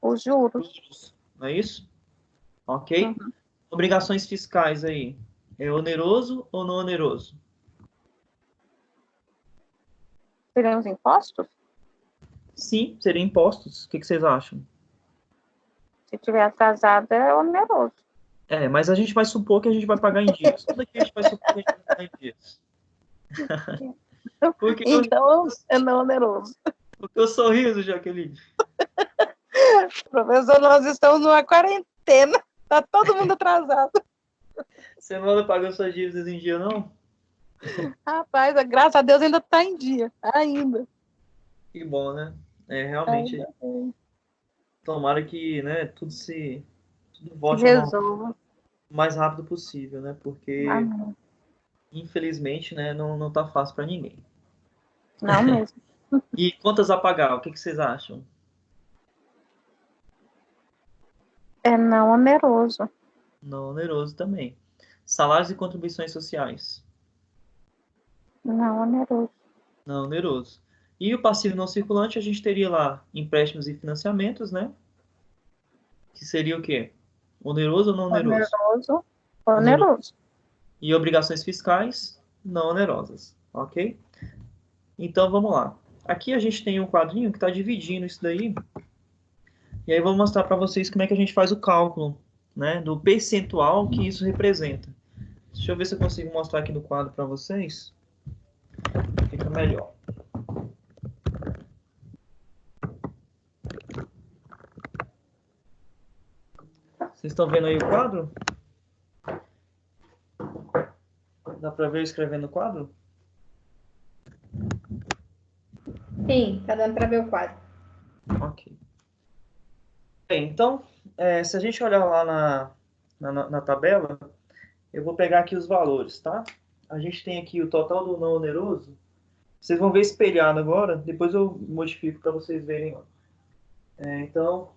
Os juros. Juros, não é isso? Ok? Uhum. Obrigações fiscais aí. É oneroso ou não oneroso? Seriam os impostos? Sim, seriam impostos. O que vocês acham? Se tiver atrasado, é oneroso. É, mas a gente vai supor que a gente vai pagar em dias. Tudo aqui a gente vai supor que a gente vai pagar em dias. Porque Então, é não oneroso. porque o sorriso, Jaqueline. Professor, nós estamos numa quarentena. Tá todo mundo atrasado. Você não anda pagando suas dívidas em dia, não? Rapaz, graças a Deus ainda tá em dia. Ainda. Que bom, né? É, realmente, Ainda bem. tomara que, né, tudo Se volte ao normal resolva. o mais rápido possível, né? Porque, Amém. infelizmente, né, não tá fácil para ninguém. Não mesmo. E contas a pagar, o que vocês acham? É não oneroso. Não oneroso também. Salários e contribuições sociais. Não oneroso. Não oneroso. E o passivo não circulante, a gente teria lá empréstimos e financiamentos, né? Que seria o quê? Oneroso ou não oneroso? Oneroso. Oneroso. Oneroso. E obrigações fiscais não onerosas, ok? Então vamos lá. Aqui a gente tem um quadrinho que está dividindo isso daí. E aí eu vou mostrar para vocês como é que a gente faz o cálculo, né, do percentual que isso representa. Deixa eu ver se eu consigo mostrar aqui no quadro para vocês. Fica melhor. Vocês estão vendo aí o quadro? Dá para ver eu escrevendo no quadro? Sim, tá dando para ver o quadro. Ok. Bem, então, se a gente olhar lá na tabela, eu vou pegar aqui os valores, tá? A gente tem aqui o total do não oneroso. Vocês vão ver espelhado agora, depois eu modifico para vocês verem. Então,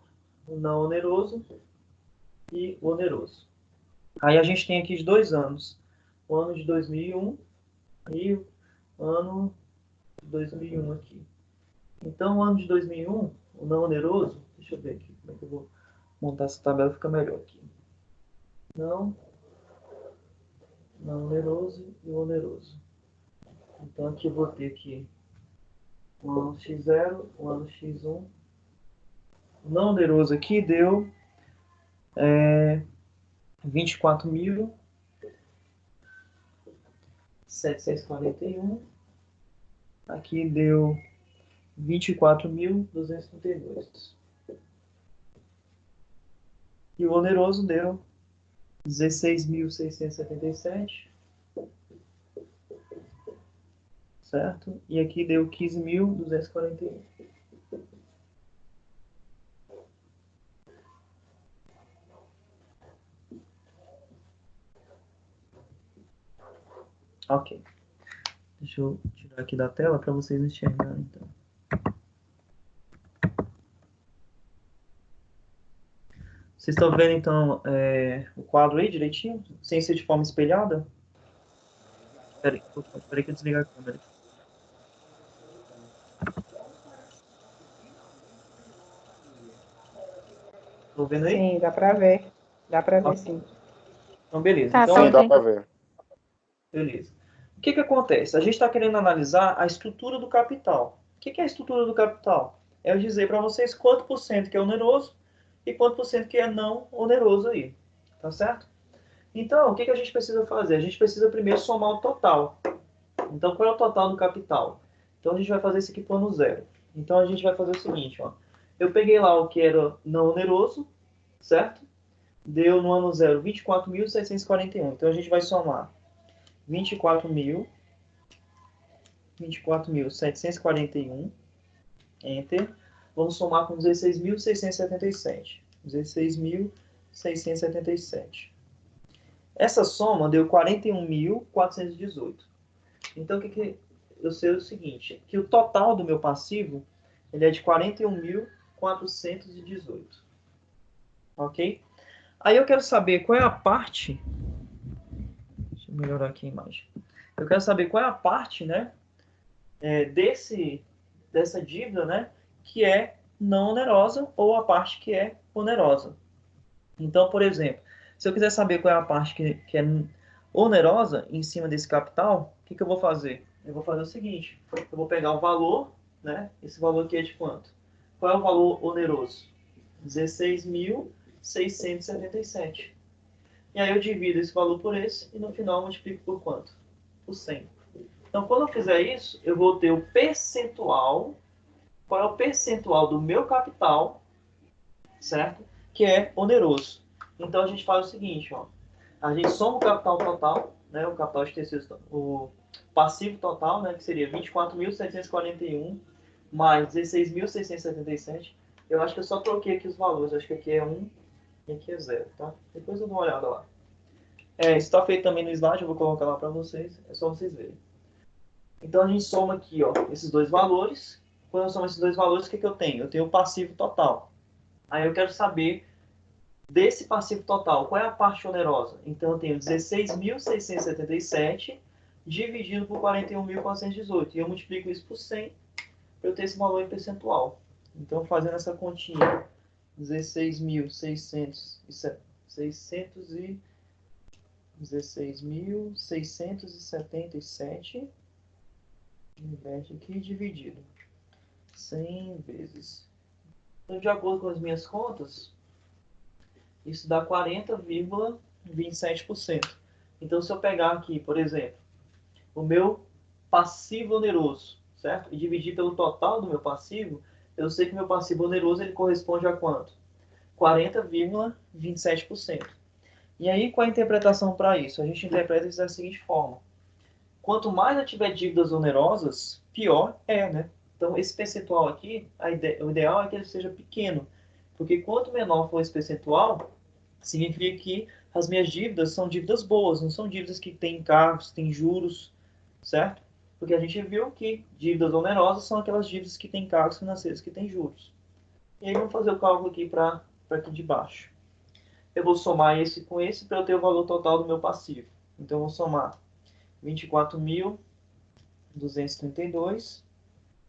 o não oneroso e o oneroso. Aí a gente tem aqui de 2 anos. O ano de 2001 e o ano de 2001 aqui. Então, o ano de 2001, o não oneroso, deixa eu ver aqui como é que eu vou montar essa tabela, fica melhor aqui. Não oneroso e o oneroso. Então, aqui eu vou ter aqui o ano X0, o ano X1. O não oneroso aqui deu 24.741. Aqui deu 24.232. E o oneroso deu 16.677. Certo? E aqui deu 15.241. Ok. Deixa eu tirar aqui da tela para vocês enxergarem, então. Vocês estão vendo, então, o quadro aí direitinho? Sem ser de forma espelhada? Espera aí que eu desligar a câmera. Estão vendo aí? Sim, dá para ver. Dá para ver, sim. Então, beleza. Tá, Então, tá Sim, dá bem. para ver. beleza. O que acontece? A gente está querendo analisar a estrutura do capital. O que é a estrutura do capital? É eu dizer para vocês quanto por cento que é oneroso e quanto por cento que é não oneroso aí. Tá certo? Então, o que a gente precisa fazer? A gente precisa primeiro somar o total. Então, qual é o total do capital? Então, a gente vai fazer isso aqui por ano zero. Então, a gente vai fazer o seguinte, ó. Eu peguei lá o que era não oneroso, certo? Deu no ano zero 24.741. Então, a gente vai somar 24.741, enter. Vamos somar com 16.677. 16.677. Essa soma deu 41.418. Então, o que eu sei é o seguinte, que o total do meu passivo ele é de 41.418. Ok? Aí eu quero saber qual é a parte... Deixa eu melhorar aqui a imagem. Eu quero saber qual é a parte, né, dessa dívida, né, que é não onerosa ou a parte que é onerosa. Então, por exemplo, se eu quiser saber qual é a parte que é onerosa em cima desse capital, o que eu vou fazer? Eu vou fazer o seguinte, eu vou pegar o valor, né? Esse valor aqui é de quanto? Qual é o valor oneroso? 16.677. E aí eu divido esse valor por esse e no final eu multiplico por quanto? Por 100. Então, quando eu fizer isso, eu vou ter o percentual. Qual é o percentual do meu capital, certo? Que é oneroso. Então, a gente faz o seguinte, ó. A gente soma o capital total, né? O capital de terceiros, o passivo total, né? Que seria 24.741 mais 16.677. Eu acho que eu só troquei aqui os valores. Acho que aqui é 1 e aqui é 0, tá? Depois eu dou uma olhada lá. Isso está feito também no slide, eu vou colocar lá para vocês. É só vocês verem. Então, a gente soma aqui, ó, esses dois valores. Quando eu somo esses dois valores, o que eu tenho? Eu tenho o passivo total. Aí eu quero saber desse passivo total, qual é a parte onerosa? Então, eu tenho 16.677 dividido por 41.418. E eu multiplico isso por 100 para eu ter esse valor em percentual. Então, fazendo essa continha, 16.677, inverte aqui, dividido 100 vezes. Então, de acordo com as minhas contas, isso dá 40,27%. Então, se eu pegar aqui, por exemplo, o meu passivo oneroso, certo? E dividir pelo total do meu passivo, eu sei que meu passivo oneroso ele corresponde a quanto? 40,27%. E aí, qual é a interpretação para isso? A gente interpreta isso da seguinte forma. Quanto mais eu tiver dívidas onerosas, pior é, né? Então, esse percentual aqui, o ideal é que ele seja pequeno. Porque quanto menor for esse percentual, significa que as minhas dívidas são dívidas boas, não são dívidas que têm encargos, têm juros, certo? Porque a gente viu que dívidas onerosas são aquelas dívidas que têm encargos financeiros que têm juros. E aí vamos fazer o cálculo aqui para aqui de baixo. Eu vou somar esse com esse para eu ter o valor total do meu passivo. Então eu vou somar 24.232,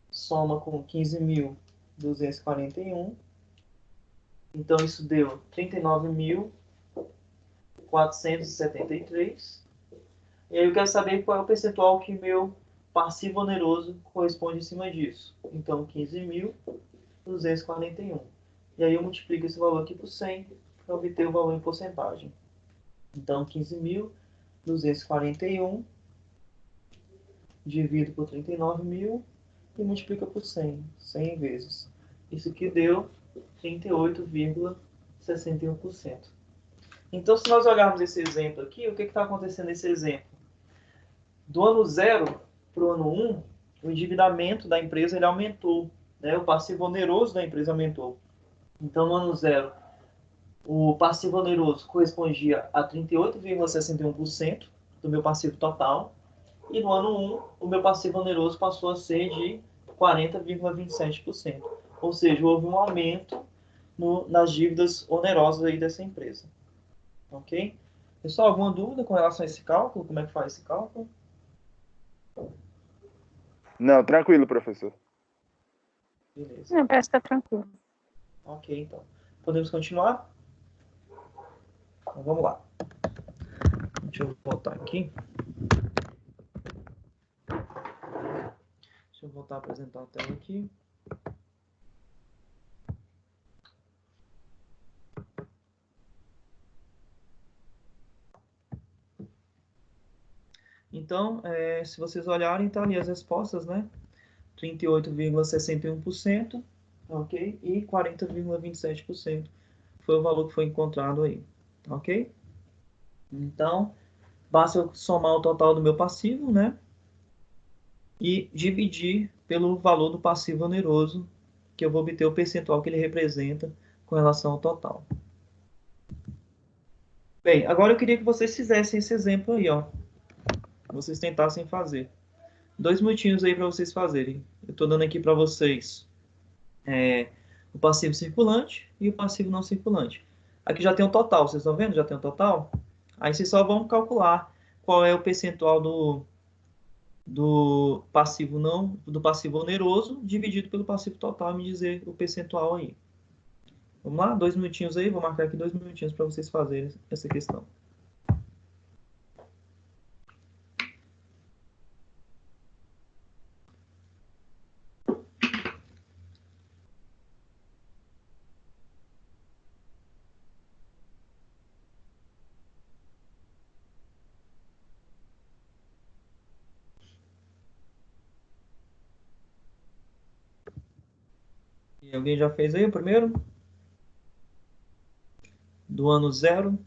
soma com 15.241. Então isso deu 39.473. E aí eu quero saber qual é o percentual que meu passivo oneroso corresponde em cima disso. Então 15.241. E aí eu multiplico esse valor aqui por 100 para obter o valor em porcentagem. Então 15.241 divido por 39.000 e multiplica por 100 vezes. Isso aqui deu 38,61%. Então, se nós olharmos esse exemplo aqui, o que está acontecendo nesse exemplo? Do ano 0 para o ano 1, o endividamento da empresa ele aumentou, né? O passivo oneroso da empresa aumentou. Então, no ano 0, o passivo oneroso correspondia a 38,61% do meu passivo total. E no ano 1, o meu passivo oneroso passou a ser de 40,27%. Ou seja, houve um aumento nas dívidas onerosas aí dessa empresa. Ok? Pessoal, alguma dúvida com relação a esse cálculo? Como é que faz esse cálculo? Não, tranquilo, professor. Beleza. Não, parece que tá tranquilo. Ok, então. Podemos continuar? Então, vamos lá. Deixa eu voltar aqui. Deixa eu voltar a apresentar a tela aqui. Então, se vocês olharem, tá ali as respostas, né? 38,61%, ok? E 40,27% foi o valor que foi encontrado aí, ok? Então, basta eu somar o total do meu passivo, né? E dividir pelo valor do passivo oneroso, que eu vou obter o percentual que ele representa com relação ao total. Bem, agora eu queria que vocês fizessem esse exemplo aí, ó. Vocês tentassem fazer. 2 minutinhos aí para vocês fazerem. Eu estou dando aqui para vocês o passivo circulante e o passivo não circulante. Aqui já tem o total, vocês estão vendo? Já tem o total? Aí vocês só vão calcular qual é o percentual do passivo oneroso dividido pelo passivo total e me dizer o percentual aí. Vamos lá? 2 minutinhos aí, vou marcar aqui 2 minutinhos para vocês fazerem essa questão. E alguém já fez aí o primeiro? Do ano 0?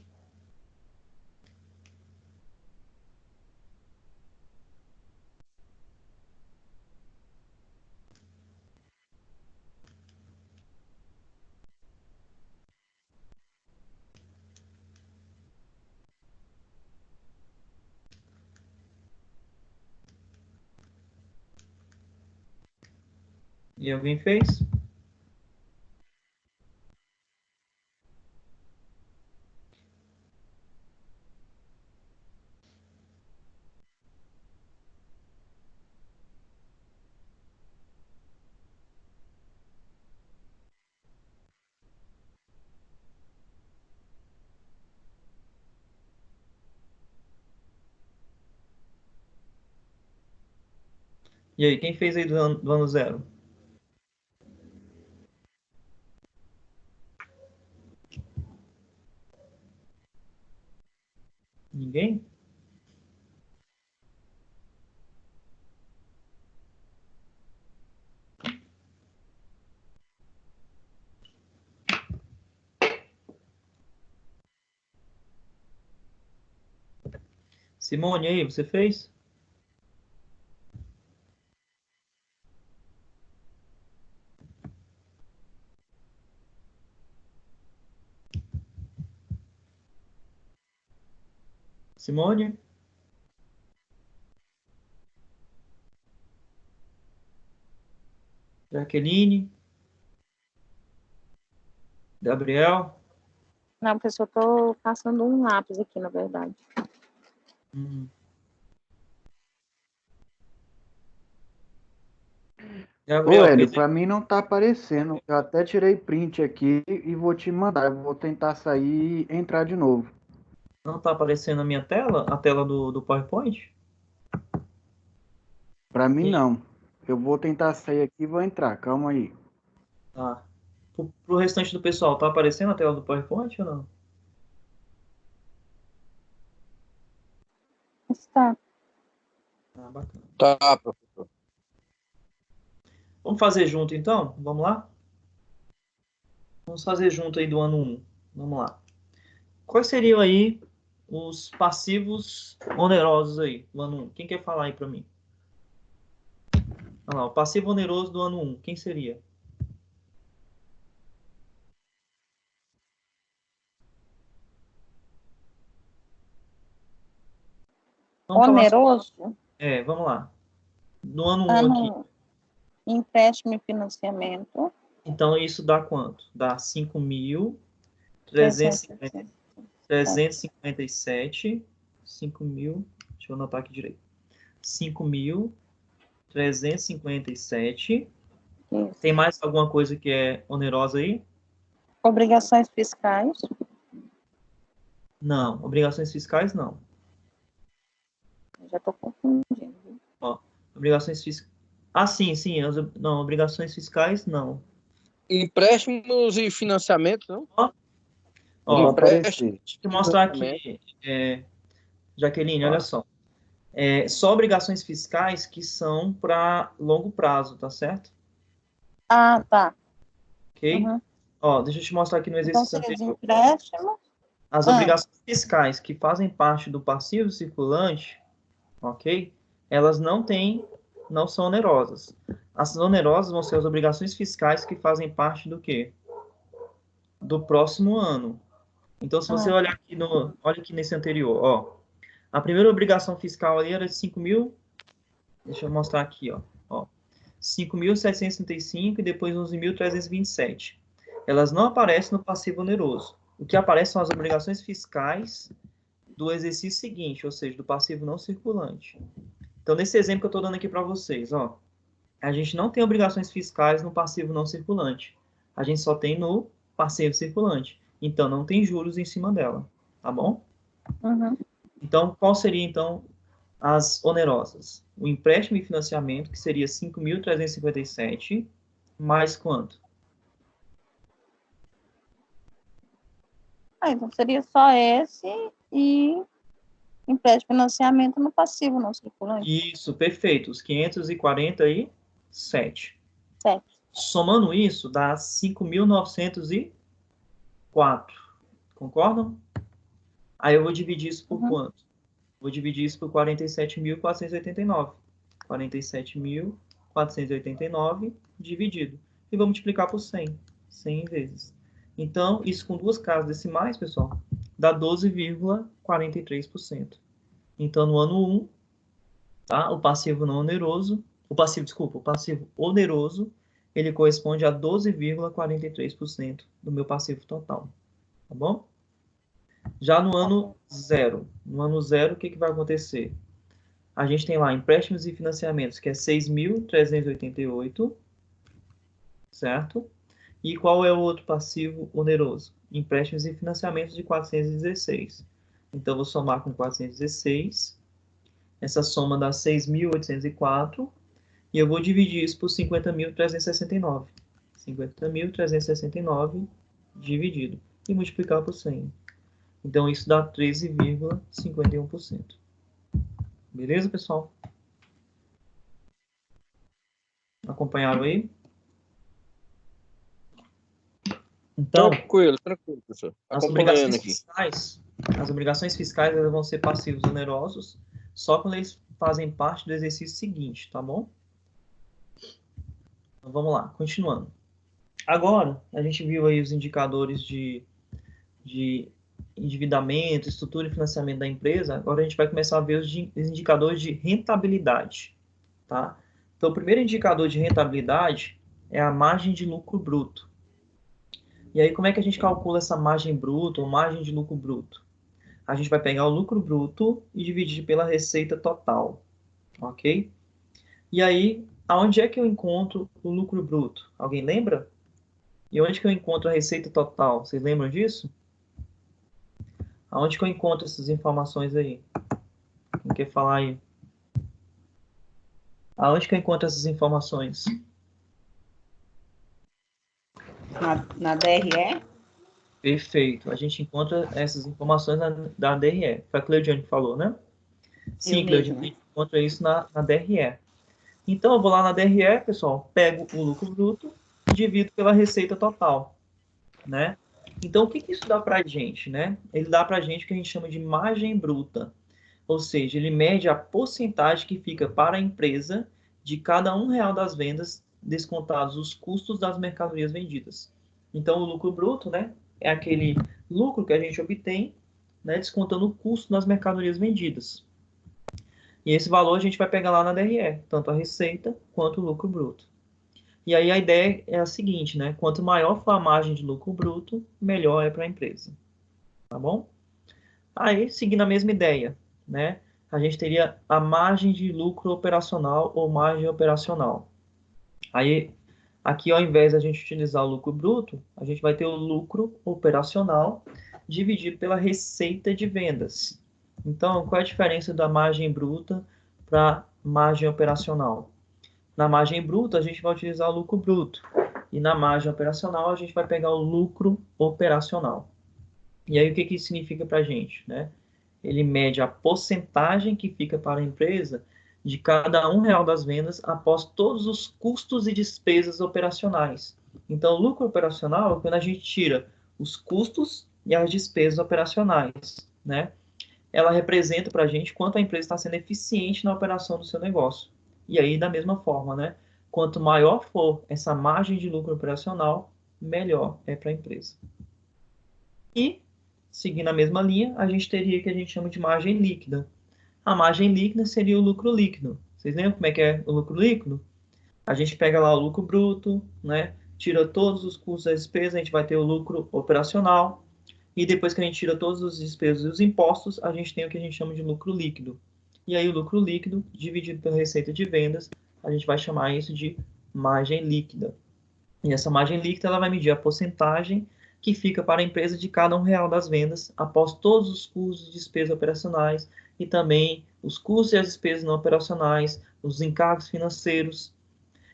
E alguém fez? E aí, quem fez aí do ano 0? Ninguém? Simone, aí, você fez? Simone? Jaqueline? Gabriel? Não, professor, eu estou passando um lápis aqui, na verdade. Gabriel, Ô, Hélio, fez aí? pra mim não tá aparecendo. Eu até tirei print aqui e vou te mandar. Eu vou tentar sair e entrar de novo. Não está aparecendo a minha tela? A tela do PowerPoint? Pra mim E, não. Eu vou tentar sair aqui e vou entrar. Calma aí. tá. Pro restante do pessoal, tá aparecendo a tela do PowerPoint ou não? Está. Ah, bacana. Tá, professor. Vamos fazer junto, então? Vamos lá? Vamos fazer junto aí do ano 1. Vamos lá. Quais seriam aí os passivos onerosos aí do ano 1? Quem quer falar aí para mim? Olha lá, o passivo oneroso do ano 1, quem seria? Vamos falar sobre... Oneroso, vamos lá. No ano 1 aqui. ano empréstimo e financiamento, Então, isso dá quanto? Dá 5.357. 5.000. Deixa eu anotar aqui direito. 5.357. isso. Tem mais alguma coisa que é onerosa aí? Obrigações fiscais, Não. Obrigações fiscais, não. já estou confundindo. Ó, obrigações fiscais. Ah, sim. Não, obrigações fiscais, não. Empréstimos e financiamento, não? Ó, Não deixa aparecer. eu mostrar aqui, Jaqueline, olha só. Só obrigações fiscais que são para longo prazo, tá certo? Ah, tá. Ok? Uhum. Ó, deixa eu te mostrar aqui no Então, exercício seria de anterior. empréstimo. As obrigações fiscais que fazem parte do passivo circulante, ok? Elas não são onerosas. As onerosas vão ser as obrigações fiscais que fazem parte do quê? Do próximo ano. Então, se você olhar aqui olha aqui nesse anterior, ó. A primeira obrigação fiscal ali era de 5 mil. Deixa eu mostrar aqui, ó. 5.765 e depois 11.327. Elas não aparecem no passivo oneroso. O que aparece são as obrigações fiscais do exercício seguinte, ou seja, do passivo não circulante. Então, nesse exemplo que eu estou dando aqui para vocês, ó, a gente não tem obrigações fiscais no passivo não circulante. A gente só tem no passivo circulante. Então, não tem juros em cima dela, tá bom? Uhum. Então, qual seria, então, as onerosas? O empréstimo e financiamento, que seria 5.357, mais quanto? Então seria só esse e empréstimo e financiamento no passivo não circulante. Isso, perfeito. Os 547. Certo. Somando isso, dá 5.904. Concordam? Aí eu vou dividir isso por quanto? Vou dividir isso por 47.489. 47.489 dividido. E vou multiplicar por 100. 100 vezes. Então, isso com duas casas decimais, pessoal, dá 12,43%. Então, no ano 1, tá? O passivo não oneroso, o passivo oneroso, ele corresponde a 12,43% do meu passivo total. Tá bom? Já no ano 0, o que vai acontecer? A gente tem lá empréstimos e financiamentos, que é 6.388, certo? E qual é o outro passivo oneroso? Empréstimos e financiamentos de 416. Então, vou somar com 416. Essa soma dá 6.804. E eu vou dividir isso por 50.369. 50.369 dividido. E multiplicar por 100. Então, isso dá 13,51%. Beleza, pessoal? Acompanharam aí? Então, Tranquilo, professor. Acompanhando aqui. As obrigações fiscais elas vão ser passivos onerosos só quando eles fazem parte do exercício seguinte, tá bom? Então, vamos lá, continuando. Agora, a gente viu aí os indicadores de endividamento, estrutura e financiamento da empresa. Agora a gente vai começar a ver os indicadores de rentabilidade, tá? Então, o primeiro indicador de rentabilidade é a margem de lucro bruto. E aí, como é que a gente calcula essa margem bruta ou margem de lucro bruto? A gente vai pegar o lucro bruto e dividir pela receita total, ok? E aí, aonde é que eu encontro o lucro bruto? Alguém lembra? E onde que eu encontro a receita total? Vocês lembram disso? Aonde que eu encontro essas informações aí? Quem quer falar aí? Aonde que eu encontro essas informações? Na DRE? Perfeito. A gente encontra essas informações da DRE. Foi a Cleudiane que falou, né? Sim, Cleudiane, a gente encontra isso na DRE. Então, eu vou lá na DRE, pessoal, pego o lucro bruto e divido pela receita total, né? Então, o que isso dá para a gente, né? Ele dá para a gente o que a gente chama de margem bruta. Ou seja, ele mede a porcentagem que fica para a empresa de cada R$1 das vendas, descontados os custos das mercadorias vendidas. Então, o lucro bruto, né, é aquele lucro que a gente obtém, né, descontando o custo das mercadorias vendidas. E esse valor a gente vai pegar lá na DRE, tanto a receita quanto o lucro bruto. E aí a ideia é a seguinte, né? Quanto maior for a margem de lucro bruto, melhor é para a empresa. Tá bom? Aí, seguindo a mesma ideia, né? A gente teria a margem de lucro operacional ou margem operacional. Aí, aqui ao invés de a gente utilizar o lucro bruto, a gente vai ter o lucro operacional dividido pela receita de vendas. Então, qual é a diferença da margem bruta para margem operacional? Na margem bruta, a gente vai utilizar o lucro bruto. E na margem operacional, a gente vai pegar o lucro operacional. E aí, o que isso significa para a gente, né? ele mede a porcentagem que fica para a empresa de cada R$ 1 das vendas após todos os custos e despesas operacionais. Então, o lucro operacional é quando a gente tira os custos e as despesas operacionais, né? Ela representa para a gente quanto a empresa está sendo eficiente na operação do seu negócio. E aí, da mesma forma, né? Quanto maior for essa margem de lucro operacional, melhor é para a empresa. E, seguindo a mesma linha, a gente teria o que a gente chama de margem líquida. A margem líquida seria o lucro líquido. Vocês lembram como é que é o lucro líquido? A gente pega lá o lucro bruto, né? Tira todos os custos e despesas, a gente vai ter o lucro operacional. E depois que a gente tira todas as despesas e os impostos, a gente tem o que a gente chama de lucro líquido. E aí o lucro líquido, dividido pela receita de vendas, a gente vai chamar isso de margem líquida. E essa margem líquida ela vai medir a porcentagem que fica para a empresa de cada R$ 1 das vendas, após todos os custos e despesas operacionais, e também os custos e as despesas não operacionais, os encargos financeiros,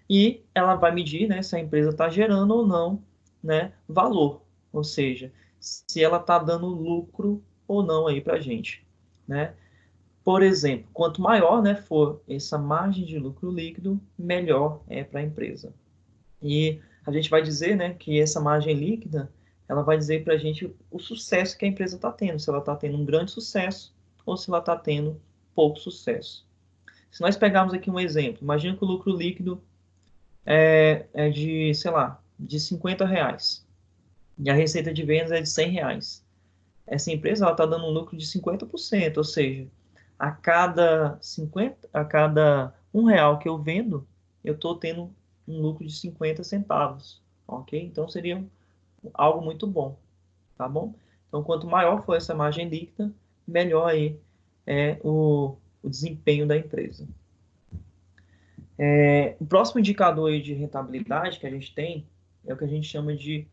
e ela vai medir, né, se a empresa está gerando ou não, né, valor, ou seja, se ela está dando lucro ou não aí para a gente, né? Por exemplo, quanto maior, né, for essa margem de lucro líquido, melhor é para a empresa. E a gente vai dizer, né, que essa margem líquida, ela vai dizer para a gente o sucesso que a empresa está tendo, se ela está tendo um grande sucesso ou se ela está tendo pouco sucesso. Se nós pegarmos aqui um exemplo, imagina que o lucro líquido é de, sei lá, de R$ 50 e a receita de vendas é de R$ 100. Essa empresa está dando um lucro de 50%, ou seja, a cada R$ 1 que eu vendo, eu estou tendo um lucro de 50 centavos, ok? Então seria algo muito bom, tá bom? Então quanto maior for essa margem líquida, melhor aí é o desempenho da empresa. O próximo indicador aí de rentabilidade que a gente tem é o que a gente chama de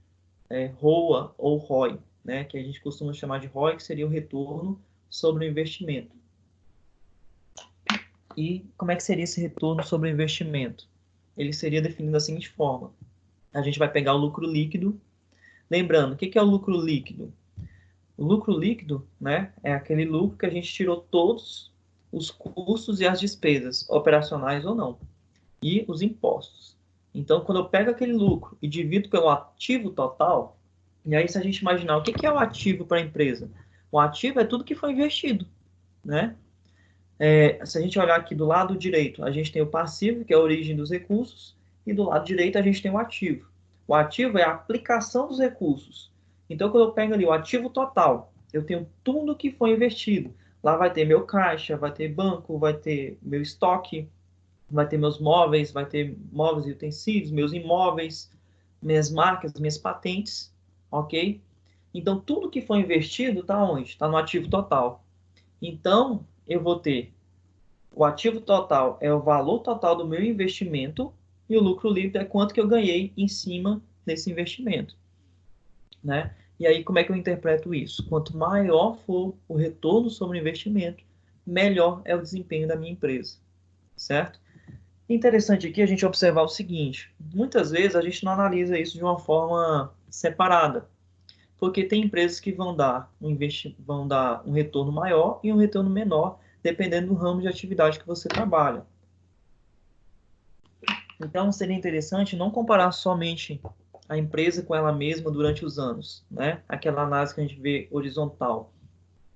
ROA ou ROI, né? Que a gente costuma chamar de ROI, que seria o retorno sobre o investimento. E como é que seria esse retorno sobre o investimento? Ele seria definido da seguinte forma. A gente vai pegar o lucro líquido. Lembrando, o que é o lucro líquido? O lucro líquido, né, é aquele lucro que a gente tirou todos os custos e as despesas, operacionais ou não, e os impostos. Então, quando eu pego aquele lucro e divido pelo ativo total, e aí se a gente imaginar o que é o ativo para a empresa? O ativo é tudo que foi investido, né? Se a gente olhar aqui do lado direito, a gente tem o passivo, que é a origem dos recursos, e do lado direito a gente tem o ativo. O ativo é a aplicação dos recursos. Então, quando eu pego ali o ativo total, eu tenho tudo que foi investido. Lá vai ter meu caixa, vai ter banco, vai ter meu estoque, vai ter meus móveis, vai ter móveis e utensílios, meus imóveis, minhas marcas, minhas patentes, ok? Então, tudo que foi investido está onde? Está no ativo total. Então, eu vou ter o ativo total é o valor total do meu investimento e o lucro líquido é quanto que eu ganhei em cima desse investimento, né? E aí, como é que eu interpreto isso? Quanto maior for o retorno sobre o investimento, melhor é o desempenho da minha empresa, certo? Interessante aqui a gente observar o seguinte, muitas vezes a gente não analisa isso de uma forma separada, porque tem empresas que vão dar um retorno maior e um retorno menor, dependendo do ramo de atividade que você trabalha. Então, seria interessante não comparar somente a empresa com ela mesma durante os anos, né? Aquela análise que a gente vê horizontal.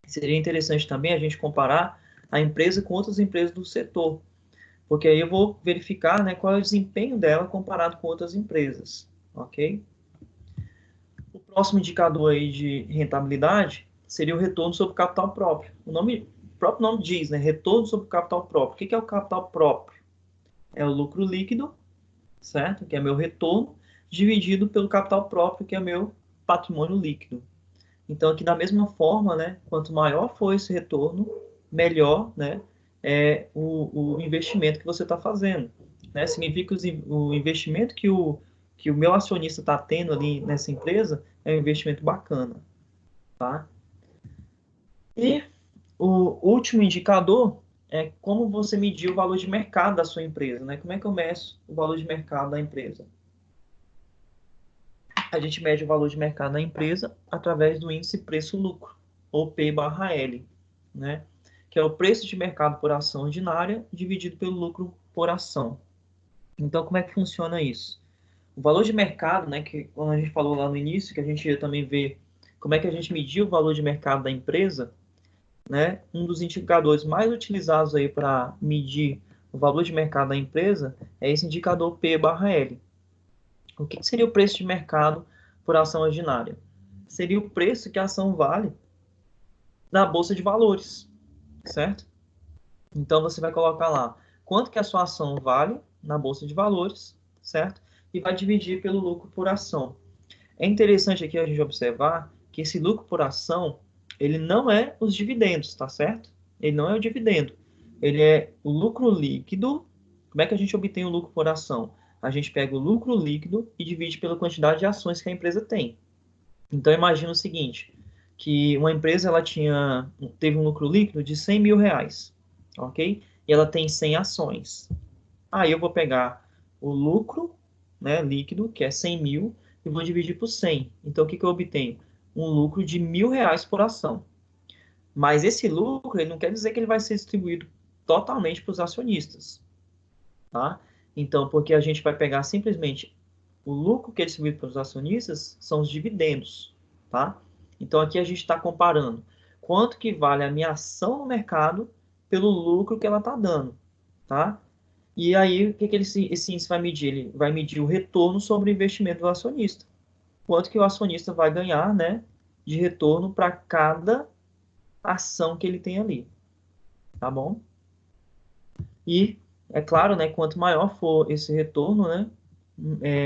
Seria interessante também a gente comparar a empresa com outras empresas do setor, porque aí eu vou verificar, né, qual é o desempenho dela comparado com outras empresas, ok? O próximo indicador aí de rentabilidade seria o retorno sobre o capital próprio. O próprio nome diz, né, retorno sobre o capital próprio. O que é o capital próprio? É o lucro líquido, certo? Que é meu retorno, dividido pelo capital próprio, que é meu patrimônio líquido. Então, aqui da mesma forma, né, quanto maior for esse retorno, melhor, né, é o investimento que você está fazendo, né? Significa que o investimento que o meu acionista está tendo ali nessa empresa é um investimento bacana, tá? E o último indicador é como você medir o valor de mercado da sua empresa, né? Como é que eu meço o valor de mercado da empresa? A gente mede o valor de mercado da empresa através do índice preço-lucro, ou P/L. né? Que é o preço de mercado por ação ordinária dividido pelo lucro por ação. Então, como é que funciona isso? O valor de mercado, né, que quando a gente falou lá no início, que a gente ia também ver como é que a gente media o valor de mercado da empresa, né? Um dos indicadores mais utilizados aí para medir o valor de mercado da empresa é esse indicador P/L. O que seria o preço de mercado por ação ordinária? Seria o preço que a ação vale na bolsa de valores, certo? Então você vai colocar lá quanto que a sua ação vale na bolsa de valores, certo? E vai dividir pelo lucro por ação. É interessante aqui a gente observar que esse lucro por ação, ele não é os dividendos, tá certo? Ele não é o dividendo. Ele é o lucro líquido. Como é que a gente obtém o lucro por ação? A gente pega o lucro líquido e divide pela quantidade de ações que a empresa tem. Então, imagina o seguinte, que uma empresa teve um lucro líquido de 100 mil reais, ok? E ela tem 100 ações. Aí eu vou pegar o lucro, né, líquido, que é 100 mil, e vou dividir por 100. Então, o que eu obtenho? Um lucro de R$ 1.000 por ação. Mas esse lucro, ele não quer dizer que ele vai ser distribuído totalmente para os acionistas, tá? Então, porque a gente vai pegar simplesmente o lucro que é distribuído para os acionistas são os dividendos, tá? Então, aqui a gente está comparando quanto que vale a minha ação no mercado pelo lucro que ela está dando, tá? E aí, o que esse índice vai medir? Ele vai medir o retorno sobre o investimento do acionista. Quanto que o acionista vai ganhar, né, de retorno para cada ação que ele tem ali, tá bom? E, é claro, né, quanto maior for esse retorno, né,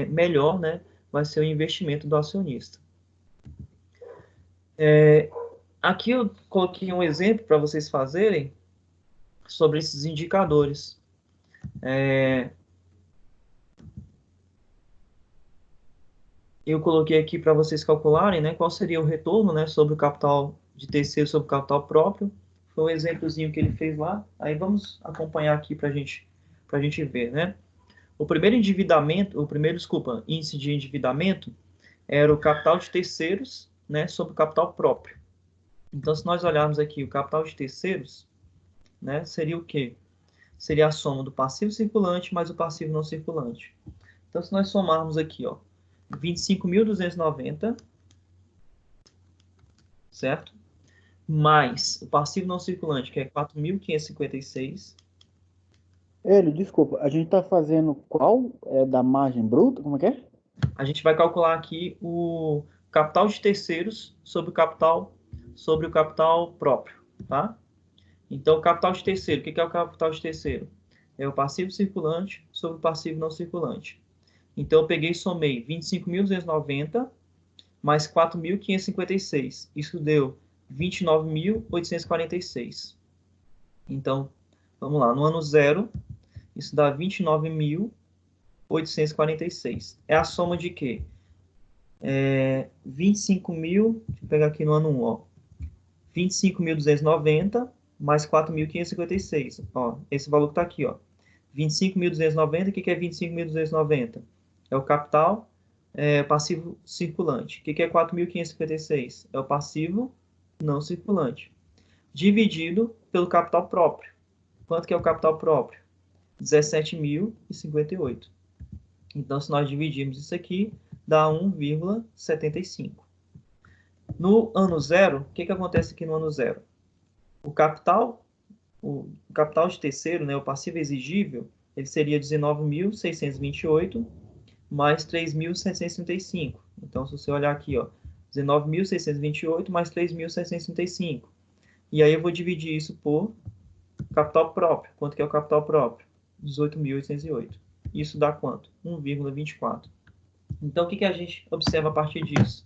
melhor, né, vai ser o investimento do acionista. Aqui eu coloquei um exemplo para vocês fazerem sobre esses indicadores. Eu coloquei aqui para vocês calcularem, né, qual seria o retorno, né, sobre o capital de terceiro sobre o capital próprio. Foi um exemplozinho que ele fez lá. Aí vamos acompanhar aqui para a gente ver, né? O primeiro índice de endividamento era o capital de terceiros, né, sobre o capital próprio. Então, se nós olharmos aqui o capital de terceiros, né, seria o quê? Seria a soma do passivo circulante mais o passivo não circulante. Então, se nós somarmos aqui, ó, 25.290, certo? Mais o passivo não circulante, que é 4.556. Desculpa, a gente está fazendo qual? É da margem bruta? Como é que é? A gente vai calcular aqui o capital de terceiros sobre o capital próprio, tá? Então, o capital de terceiro, o que é o capital de terceiro? É o passivo circulante sobre o passivo não circulante. Então, eu peguei e somei 25.290 mais 4.556. Isso deu 29.846. Então, vamos lá. No ano zero, isso dá 29.846. É a soma de quê? 25.000, deixa eu pegar aqui no ano 1, ó. 25.290 mais 4.556. Ó, esse valor que está aqui, ó. 25.290, o que é 25.290? É o capital passivo circulante. O que é 4.556? É o passivo não circulante. Dividido pelo capital próprio. Quanto que é o capital próprio? 17.058. Então, se nós dividirmos isso aqui, dá 1,75. No ano zero, o que acontece aqui no ano zero? O capital de terceiro, né, o passivo exigível, ele seria 19.628 mais 3.735. Então, se você olhar aqui, ó, 19.628 mais 3.735. E aí eu vou dividir isso por capital próprio. Quanto que é o capital próprio? 18.808. Isso dá quanto? 1,24. Então, o que a gente observa a partir disso?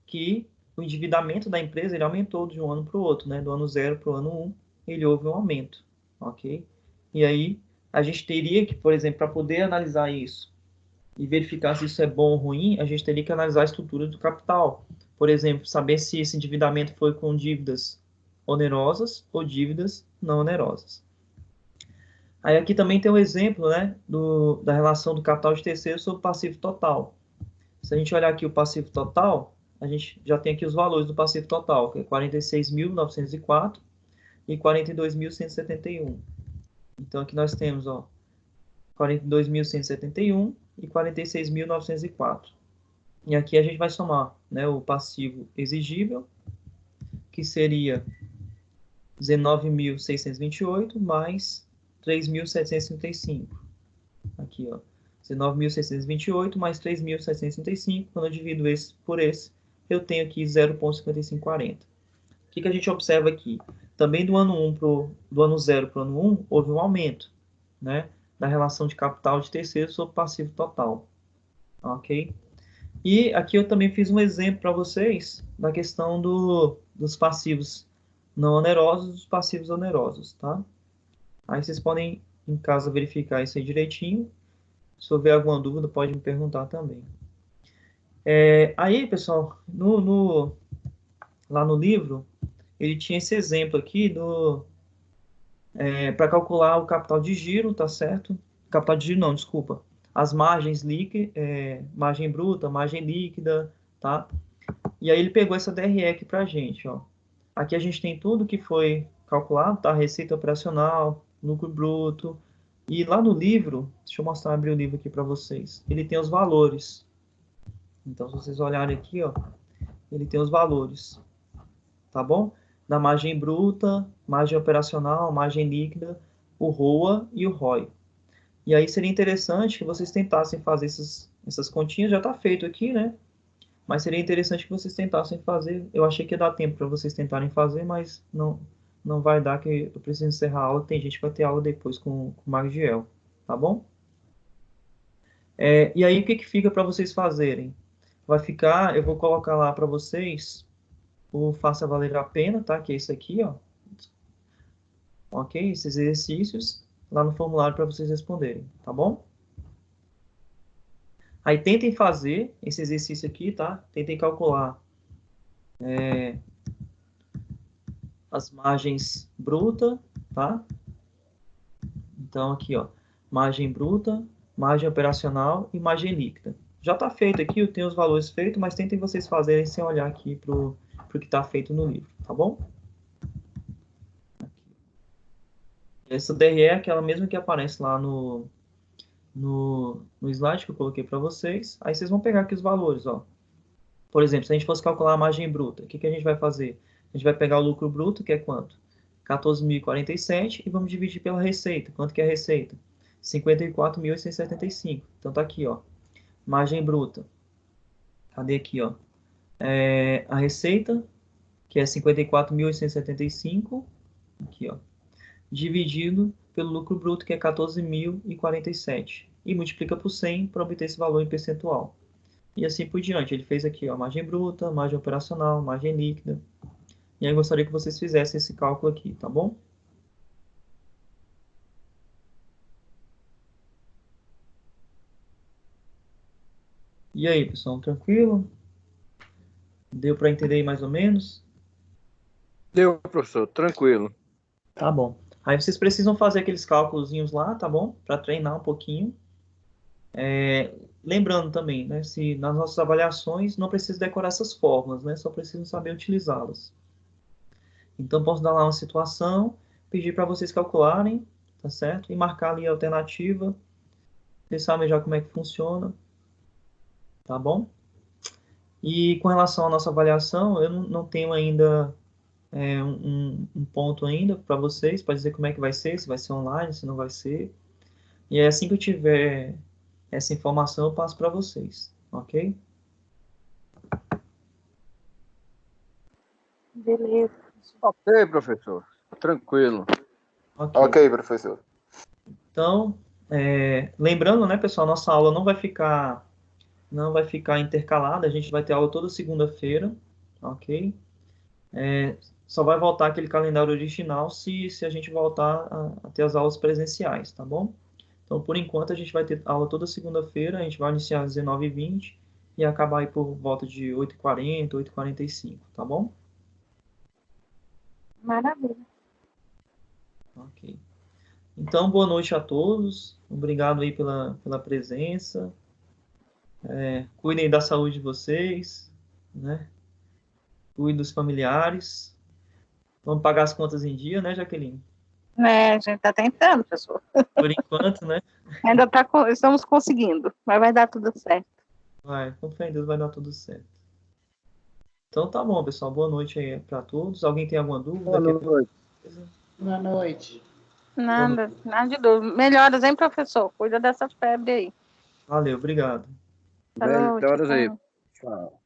Que o endividamento da empresa ele aumentou de um ano para o outro, né? Do ano 0 para o ano 1, ele houve um aumento, ok? E aí, a gente teria que, por exemplo, para poder analisar isso e verificar se isso é bom ou ruim, a gente teria que analisar a estrutura do capital. Por exemplo, saber se esse endividamento foi com dívidas onerosas ou dívidas não onerosas. Aí aqui também tem um exemplo, né, da relação do capital de terceiro sobre o passivo total. Se a gente olhar aqui o passivo total, a gente já tem aqui os valores do passivo total, que é 46.904 e 42.171. Então, aqui nós temos, ó, 42.171 e 46.904. E aqui a gente vai somar, né, o passivo exigível, que seria 19.628 mais 3.735. Aqui, ó, 19.628 mais 3.735. Quando eu divido esse por esse, eu tenho aqui 0,5540. O que a gente observa aqui? Também do ano 0 para o ano 1, houve um aumento, né, da relação de capital de terceiro sobre passivo total. Ok? E aqui eu também fiz um exemplo para vocês da questão dos passivos não onerosos e dos passivos onerosos, tá? Aí vocês podem, em casa, verificar isso aí direitinho. Se houver alguma dúvida, pode me perguntar também. Aí, pessoal, lá no livro, ele tinha esse exemplo aqui para calcular o capital de giro, tá certo? Capital de giro não, desculpa. As margens margem bruta, margem líquida, tá? E aí ele pegou essa DRE aqui pra gente, ó. Aqui a gente tem tudo que foi calculado, tá? Receita operacional, lucro bruto. E lá no livro, deixa eu abrir o livro aqui para vocês. Ele tem os valores. Então, se vocês olharem aqui, ó, ele tem os valores, tá bom? Da margem bruta, margem operacional, margem líquida, o ROA e o ROI. E aí seria interessante que vocês tentassem fazer essas continhas. Já está feito aqui, né? Mas seria interessante que vocês tentassem fazer. Eu achei que ia dar tempo para vocês tentarem fazer, mas não vai dar, que eu preciso encerrar a aula. Tem gente que vai ter aula depois com o Magdiel, tá bom? E aí, o que fica para vocês fazerem? Vai ficar, eu vou colocar lá para vocês o Faça Valer a Pena, tá? Que é isso aqui, ó. Ok? Esses exercícios lá no formulário para vocês responderem, tá bom? Aí tentem fazer esse exercício aqui, tá? Tentem calcular as margens bruta, tá? Então aqui, ó, margem bruta, margem operacional e margem líquida. Já está feito aqui, eu tenho os valores feitos, mas tentem vocês fazerem sem olhar aqui pro que está feito no livro, tá bom? Essa DRE é aquela mesma que aparece lá no slide que eu coloquei para vocês. Aí vocês vão pegar aqui os valores, ó. Por exemplo, se a gente fosse calcular a margem bruta, o que a gente vai fazer? A gente vai pegar o lucro bruto, que é quanto? 14.047, e vamos dividir pela receita. Quanto que é a receita? 54.875. Então tá aqui, ó. Margem bruta. Cadê aqui, ó? A receita, que é 54.875. Aqui, ó. Dividido pelo lucro bruto, que é 14.047. E multiplica por 100 para obter esse valor em percentual. E assim por diante. Ele fez aqui, ó, margem bruta, margem operacional, margem líquida. E aí eu gostaria que vocês fizessem esse cálculo aqui, tá bom? E aí, pessoal, tranquilo? Deu para entender aí mais ou menos? Deu, professor, tranquilo. Tá bom. Aí vocês precisam fazer aqueles cálculozinhos lá, tá bom? Para treinar um pouquinho. Lembrando também, né, se nas nossas avaliações não precisa decorar essas fórmulas, né, só precisam saber utilizá-las. Então, posso dar lá uma situação, pedir para vocês calcularem, tá certo? E marcar ali a alternativa. Vocês sabem já como é que funciona, tá bom? E com relação à nossa avaliação, eu não tenho ainda um ponto ainda para vocês, para dizer como é que vai ser, se vai ser online, se não vai ser. E é assim que eu tiver essa informação, eu passo para vocês, ok? Beleza. Ok, professor. Tranquilo. Ok, professor. Então, lembrando, né, pessoal, nossa aula não vai ficar intercalada, a gente vai ter aula toda segunda-feira, ok? Só vai voltar aquele calendário original se a gente voltar a ter as aulas presenciais, tá bom? Então, por enquanto, a gente vai ter aula toda segunda-feira, a gente vai iniciar às 19h20 e acabar aí por volta de 8h40, 8h45, tá bom? Maravilha. Ok. Então, boa noite a todos, obrigado aí pela presença, cuidem da saúde de vocês, né? Cuidem dos familiares, Vamos pagar as contas em dia, né, Jaqueline? É, a gente tá tentando, pessoal. Por enquanto, né? Ainda estamos conseguindo, mas vai dar tudo certo. Vai, com fé em Deus vai dar tudo certo. Então tá bom, pessoal. Boa noite aí para todos. Alguém tem alguma dúvida? Boa noite. Boa noite. Nada de dúvida. Melhoras, hein, professor? Cuida dessa febre aí. Valeu, obrigado. Melhoras aí. Tchau.